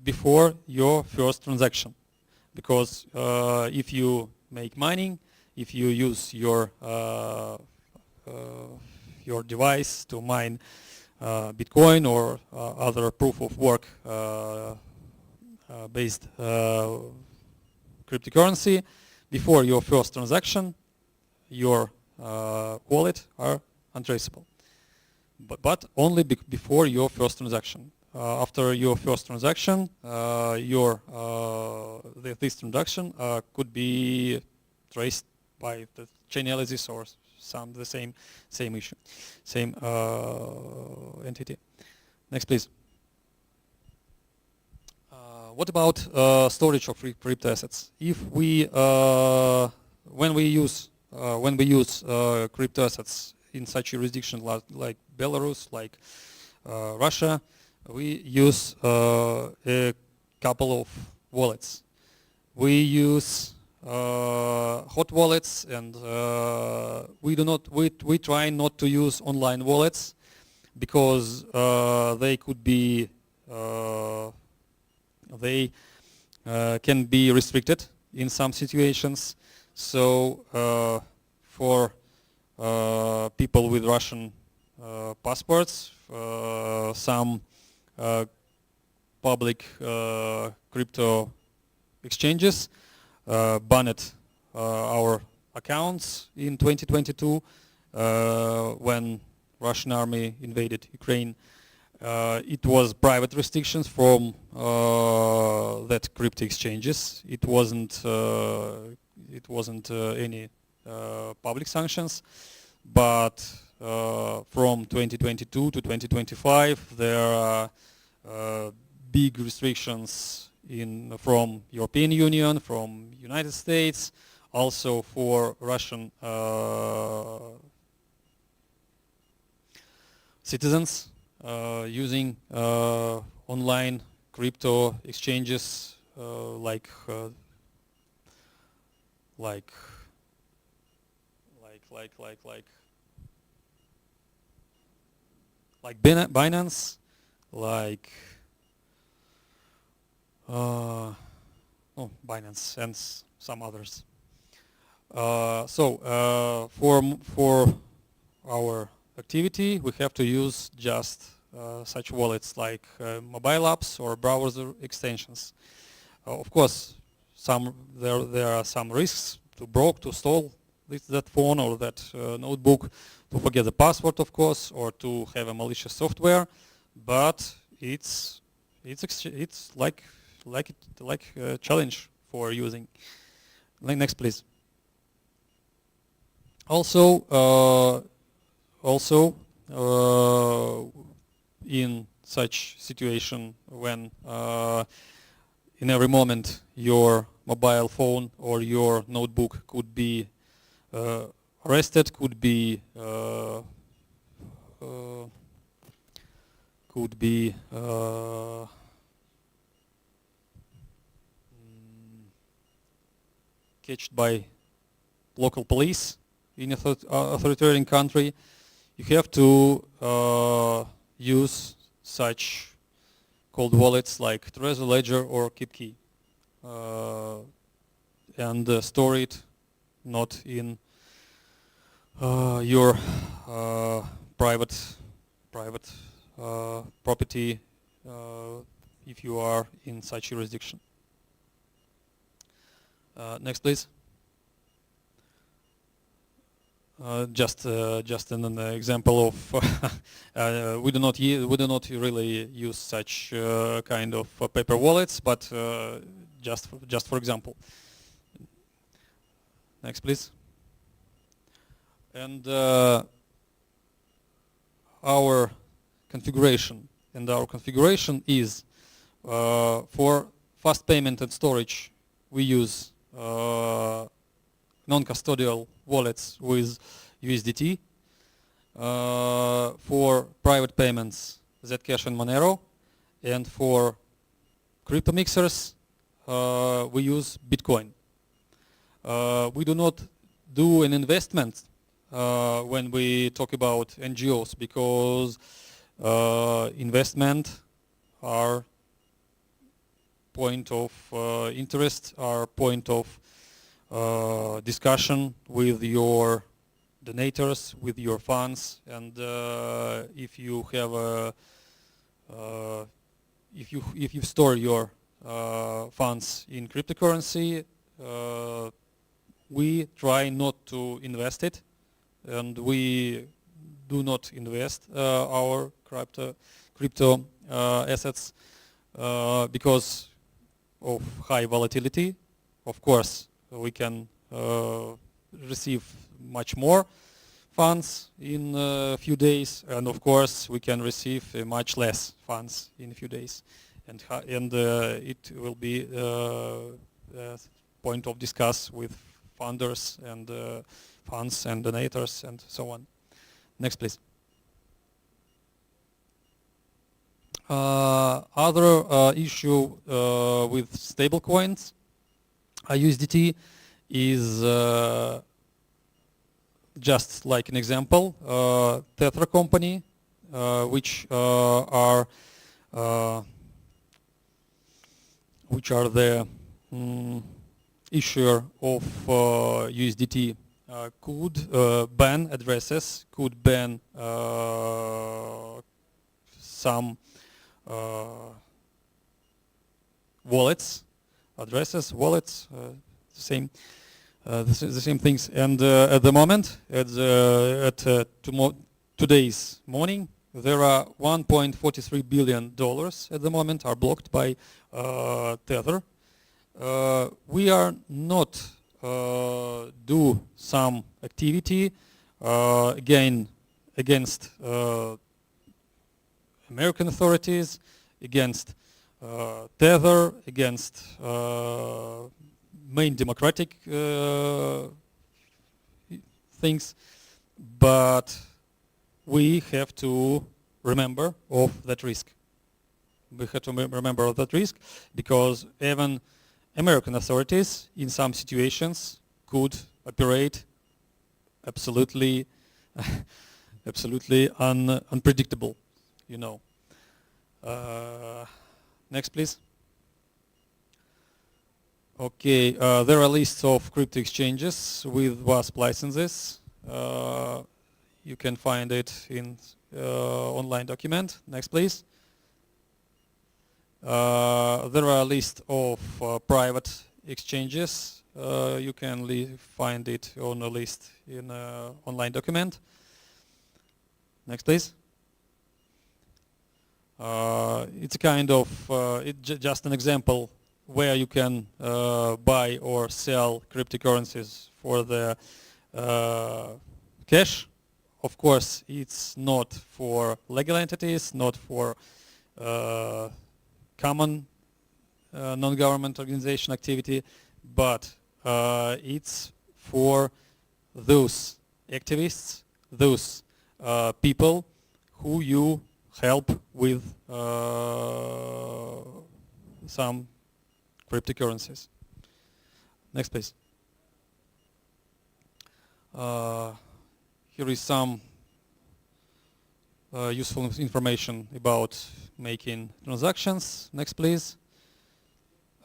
before your first transaction, because if you make mining, if you use your device to mine Bitcoin or other proof of work based cryptocurrency, before your first transaction, your wallet are untraceable. But only before your first transaction. After your first transaction, this transaction could be traced by the chain analysis or the same issue, same entity. Next, please. What about storage of crypto assets? If we when we use crypto assets in such jurisdictions like Belarus, like Russia, we use a couple of wallets. We use hot wallets, and we try not to use online wallets because they could be they can be restricted in some situations. So for people with Russian passports, some public crypto exchanges banned our accounts in 2022 when Russian army invaded Ukraine. It was private restrictions from that crypto exchanges. It wasn't any public sanctions, but from 2022 to 2025 there are big restrictions from European Union, from United States, also for Russian citizens using online crypto exchanges like Binance, like Binance and some others. So for our activity, we have to use just such wallets like mobile apps or browser extensions. Of course, there are some risks to stall that phone or that notebook, to forget the password, of course, or to have a malicious software. But it's like a challenge for using. Next, please. Also in such situation when in every moment your mobile phone or your notebook could be arrested, could be catched by local police in authoritarian country. You have to use such cold wallets like Trezor, Ledger, or KeepKey, and store it not in your private property if you are in such jurisdiction. Next, please. Just an example of we do not really use such kind of paper wallets, but just for example. Next, please. And our configuration is for fast payment and storage. We use non-custodial wallets with USDT. For private payments, Zcash and Monero. And for crypto mixers, we use Bitcoin. We do not do an investment when we talk about NGOs, because investment are point of interest, are point of discussion with your donators, with your funds, and if you have a if you store your funds in cryptocurrency, we try not to invest it, and we do not invest our crypto assets because of high volatility. Of course, we can receive much more funds in a few days, and of course we can receive much less funds in a few days, and it will be a point of discuss with funders and funds and donators and so on. Next, please. Other issue with stablecoins, USDT, is just like an example. Tether company, which are the issuer of USDT, could ban addresses, could ban some wallets, addresses, wallets, the same things. And at the moment, today's morning, there are $1.43 billion at the moment are blocked by Tether. We are not do some activity against American authorities, against Tether, against main democratic things, but we have to remember of that risk. We have to remember of that risk, because even American authorities in some situations could operate absolutely unpredictable, you know. Next, please. Okay, there are lists of crypto exchanges with WASP licenses. You can find it in online document. Next, please. There are a list of private exchanges. You can find it on a list in online document. Next, please. It's a kind of just an example where you can buy or sell cryptocurrencies for the cash. Of course, it's not for legal entities, not for common non-government organization activity, but it's for those activists, those people who you help with some cryptocurrencies. Next, please. Here is some useful information about making transactions. Next, please.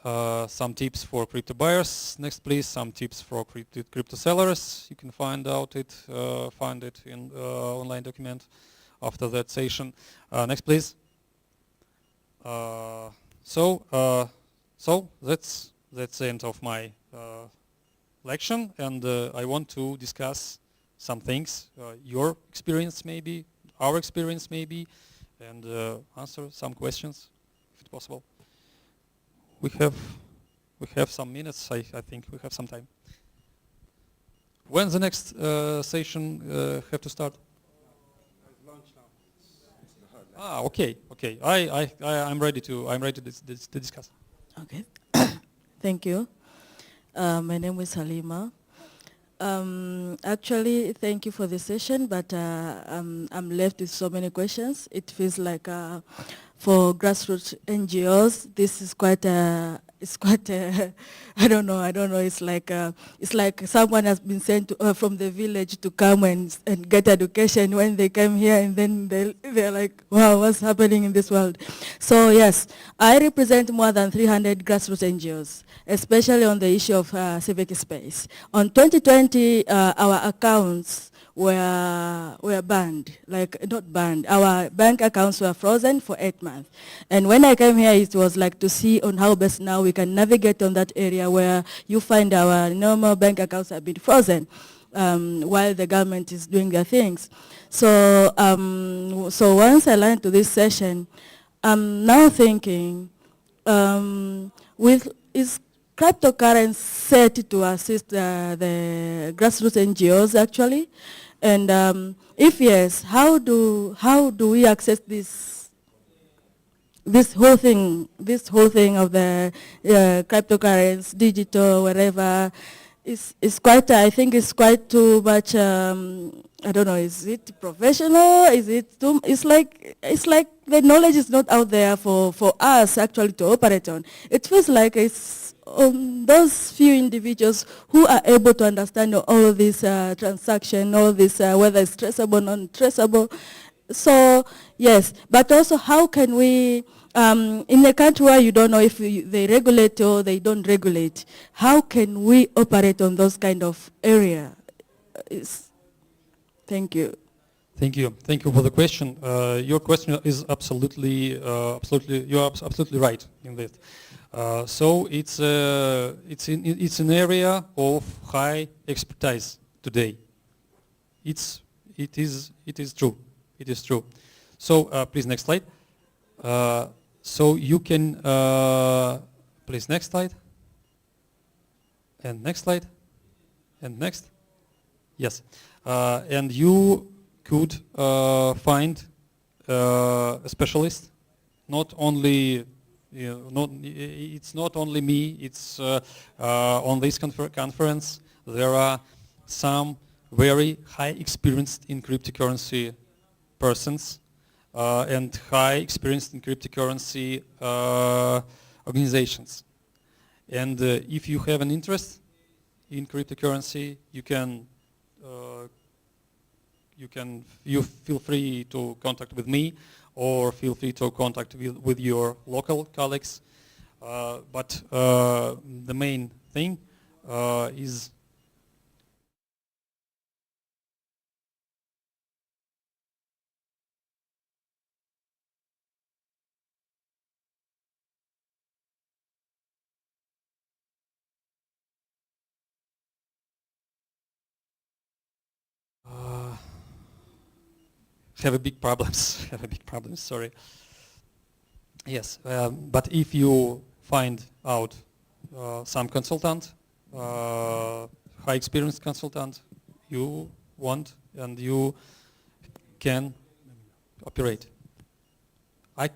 Some tips for crypto buyers. Next, please. Some tips for crypto sellers. You can find it in online document. after that session. Next, please. So that's the end of my lecture, and I want to discuss some things, your experience maybe, our experience maybe, and answer some questions if it's possible. We have some minutes. I think we have some time. When the next session have to start? Lunch now. Ah, okay. I'm ready to discuss. Okay. Thank you. My name is Halima. Actually, thank you for the session, but I'm left with so many questions. It feels like for grassroots NGOs, this is quite I don't know. It's like someone has been sent from the village to come and get education. When they come here, and then they're like, wow, what's happening in this world? So yes, I represent more than 300 grassroots NGOs, especially on the issue of civic space. On 2020, our accounts were banned, like not banned. Our bank accounts were frozen for 8 months. And when I came here, it was like to see on how best now we can navigate on that area where you find our normal bank accounts have been frozen while the government is doing their things. So, so once I learned to this session, I'm now thinking, is cryptocurrency set to assist the grassroots NGOs actually? And if yes, how do we access this whole thing of the cryptocurrency, digital, whatever? Is quite, I think it's quite too much. I don't know. Is it professional? Is it too? It's like the knowledge is not out there for us actually to operate on. It feels like it's those few individuals who are able to understand all this transaction, all this whether it's traceable, non-traceable. So yes, but also how can we, in a country where you don't know if they regulate or they don't regulate, how can we operate on those kind of area? Thank you. Thank you for the question. Your question is absolutely you're absolutely right in that. So it's an area of high expertise today. It is true. It is true. So please next slide. So you can please next slide. And next slide. And next. Yes. And you could find a specialist. Not only it's not only me. It's on this conference there are some very high experienced in cryptocurrency persons and high experienced in cryptocurrency organizations. And if you have an interest in cryptocurrency, you feel free to contact with me, or feel free to contact with your local colleagues. But the main thing is have a big problems. Sorry. Yes, but if you find out some consultant, high experienced consultant, you want and you can operate. I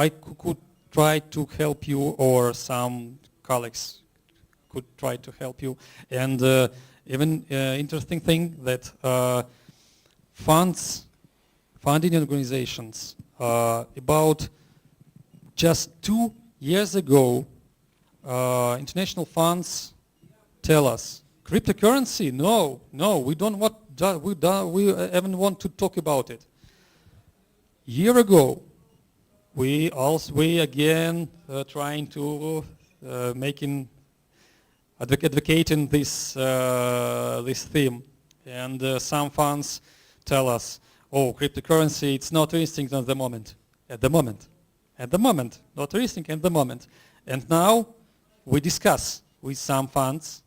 could try to help you, or some colleagues could try to help you, and even interesting thing that funding organizations about just 2 years ago, international funds tell us cryptocurrency, no, we don't want, we even want to talk about it. Year ago, we again trying to advocating this theme, and some funds tell us, oh, cryptocurrency, it's not interesting at the moment. At the moment. At the moment. Not interesting at the moment. And now we discuss with some funds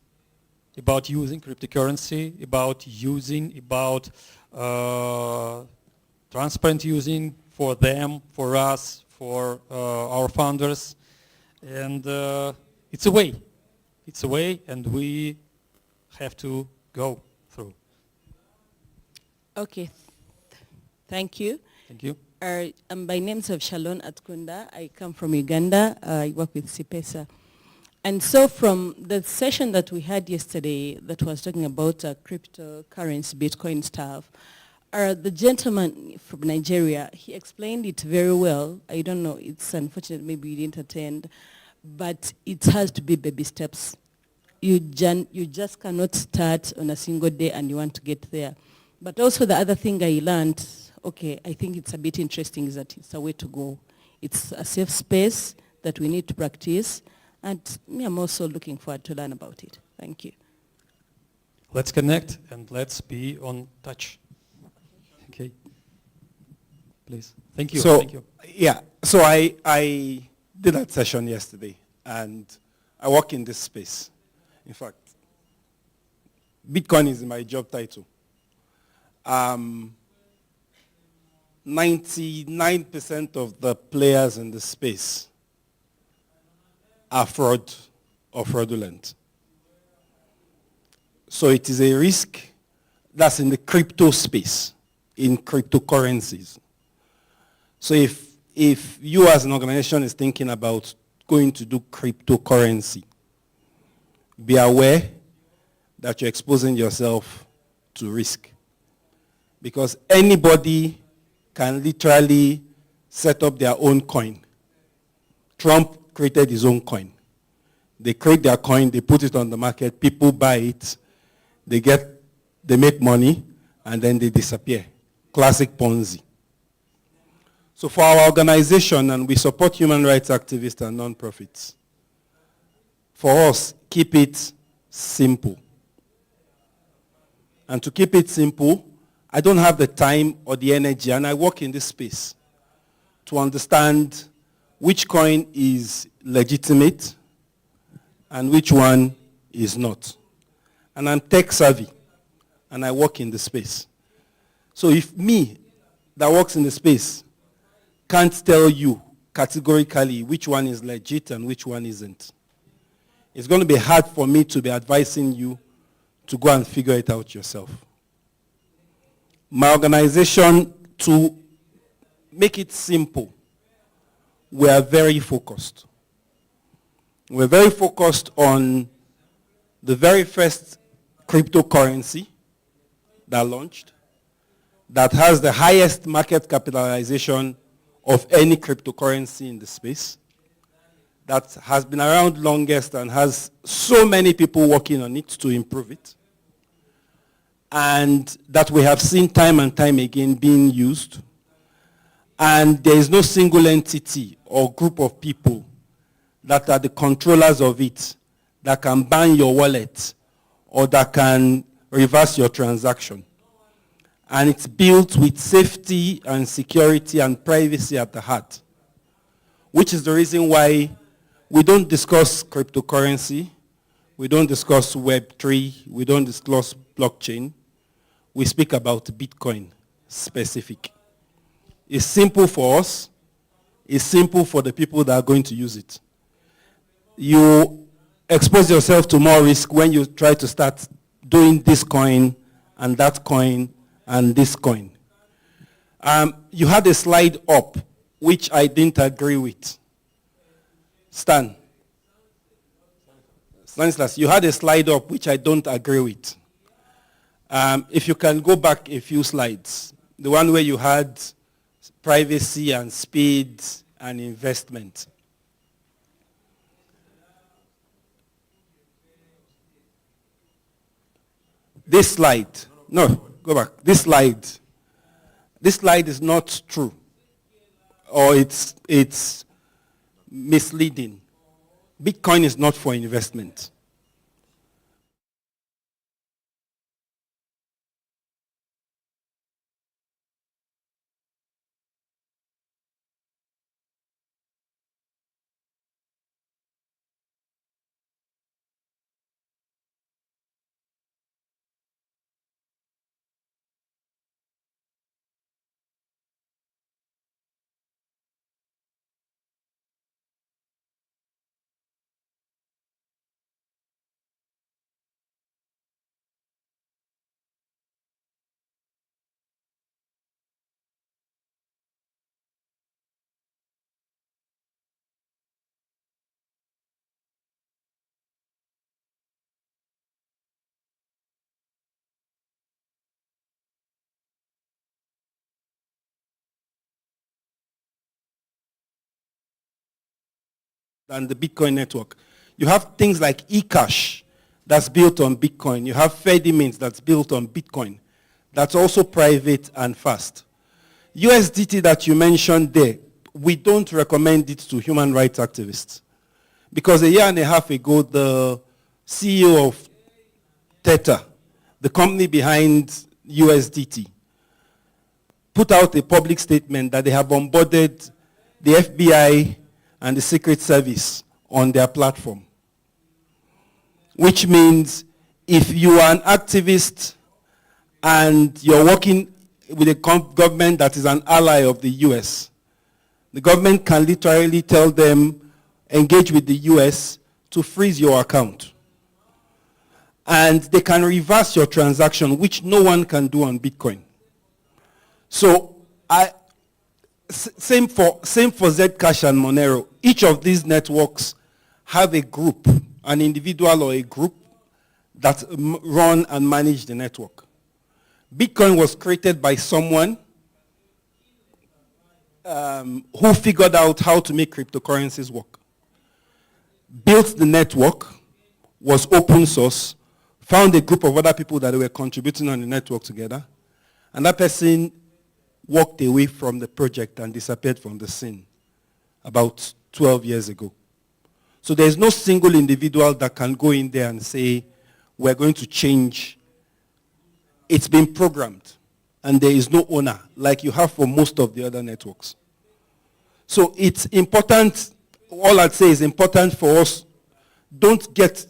about using cryptocurrency, about transparent using for them, for us, for our founders. And it's a way. It's a way, and we have to go through. Okay. Thank you. Thank you. My name is Shalon Atkunda. I come from Uganda. I work with CIPESA. And so from the session that we had yesterday that was talking about cryptocurrency, Bitcoin stuff, the gentleman from Nigeria, he explained it very well. I don't know, it's unfortunate maybe you didn't attend, but it has to be baby steps. You just cannot start on a single day and you want to get there. But also the other thing I learned, okay, I think it's a bit interesting, is that it's a way to go. It's a safe space that we need to practice. And me, I'm also looking forward to learn about it. Thank you. Let's connect and let's be on touch. Okay. Please. Thank you. So, thank you. Yeah. So I did that session yesterday, and I work in this space. In fact, Bitcoin is my job title. 99% of the players in the space are fraud or fraudulent. So it is a risk that's in the crypto space, in cryptocurrencies. So if you as an organization is thinking about going to do cryptocurrency, be aware that you're exposing yourself to risk. Because anybody can literally set up their own coin. Trump created his own coin. They create their coin, they put it on the market, people buy it, they make money, and then they disappear. Classic Ponzi. So for our organization, and we support human rights activists and non-profits, for us, keep it simple. And to keep it simple, I don't have the time or the energy, and I work in this space, to understand which coin is legitimate and which one is not. And I'm tech savvy, and I work in the space. So if me, that works in the space, can't tell you categorically which one is legit and which one isn't, it's going to be hard for me to be advising you to go and figure it out yourself. My organization, to make it simple, we are very focused. We're very focused on the very first cryptocurrency that launched, that has the highest market capitalization of any cryptocurrency in the space, that has been around longest and has so many people working on it to improve it, and that we have seen time and time again being used. And there is no single entity or group of people that are the controllers of it that can ban your wallet or that can reverse your transaction. And it's built with safety and security and privacy at the heart, which is the reason why we don't discuss cryptocurrency, we don't discuss Web3, we don't discuss blockchain. We speak about Bitcoin specific. It's simple for us. It's simple for the people that are going to use it. You expose yourself to more risk when you try to start doing this coin and that coin and this coin. You had a slide up which I didn't agree with. Stanislav, you had a slide up which I don't agree with. If you can go back a few slides, the one where you had privacy and speed and investment. This slide, no, go back. This slide is not true, or it's misleading. Bitcoin is not for investment. than the Bitcoin network. You have things like eCash that's built on Bitcoin. You have Fedimint that's built on Bitcoin. That's also private and fast. USDT that you mentioned there, we don't recommend it to human rights activists. Because a year and a half ago, the CEO of Theta, the company behind USDT, put out a public statement that they have onboarded the FBI and the Secret Service on their platform. Which means if you are an activist and you're working with a government that is an ally of the US, the government can literally tell them, engage with the US to freeze your account. And they can reverse your transaction, which no one can do on Bitcoin. So same for Zcash and Monero. Each of these networks have a group, an individual or a group that run and manage the network. Bitcoin was created by someone who figured out how to make cryptocurrencies work. Built the network, was open source, found a group of other people that were contributing on the network together, and that person walked away from the project and disappeared from the scene about 12 years ago. So there's no single individual that can go in there and say, we're going to change. It's been programmed, and there is no owner, like you have for most of the other networks. So it's important, all I'd say is important for us, don't get,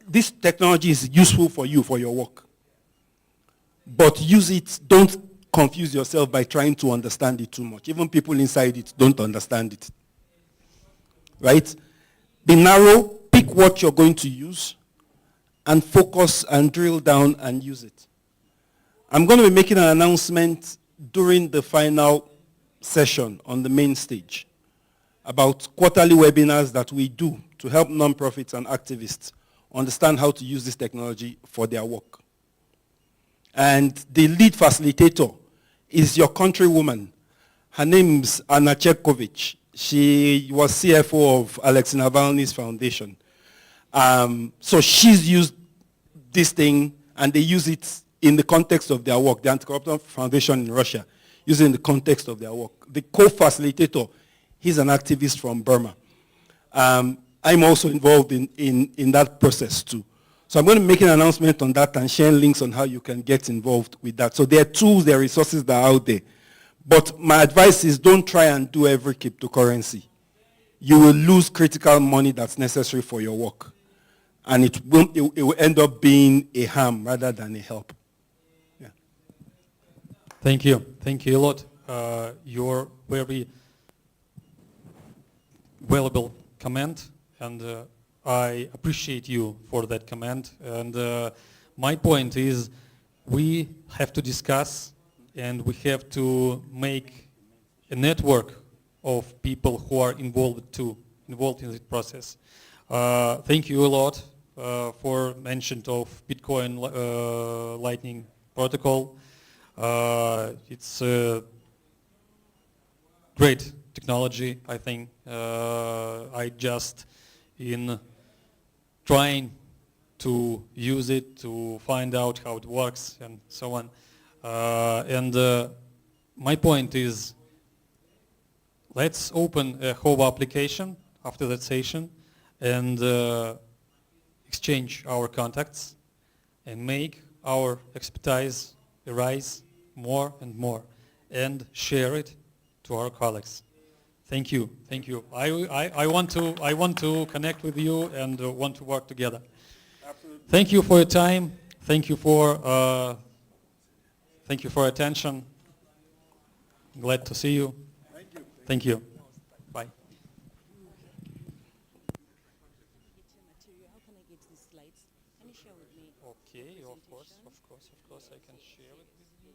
this technology is useful for you, for your work. But use it, don't confuse yourself by trying to understand it too much. Even people inside it don't understand it. Right? Be narrow, pick what you're going to use, and focus and drill down and use it. I'm going to be making an announcement during the final session on the main stage about quarterly webinars that we do to help nonprofits and activists understand how to use this technology for their work. And the lead facilitator is your countrywoman. Her name's Anna Cherkovich. She was CFO of Alexei Navalny's foundation. So she's used this thing, and they use it in the context of their work. The Anti-Corruption Foundation in Russia, use it in the context of their work. The co-facilitator, he's an activist from Burma. I'm also involved in that process too. So I'm going to make an announcement on that and share links on how you can get involved with that. So there are tools, there are resources that are out there. But my advice is don't try and do every cryptocurrency. You will lose critical money that's necessary for your work. And it will end up being a harm rather than a help. Yeah. Thank you. Thank you a lot. Your very valuable comment, and I appreciate you for that comment. And my point is we have to discuss and we have to make a network of people who are involved in this process. Thank you a lot for mention of Bitcoin Lightning Protocol. It's a great technology, I think. I just in trying to use it to find out how it works and so on. My point is, let's open a whole application after that session and exchange our contacts and make our expertise arise more and more and share it to our colleagues. Thank you. Thank you. I want to connect with you and want to work together. Absolutely. Thank you for your time. Thank you for attention. Glad to see you. Thank you. Thank you. Bye. Okay, of course, I can share it with you.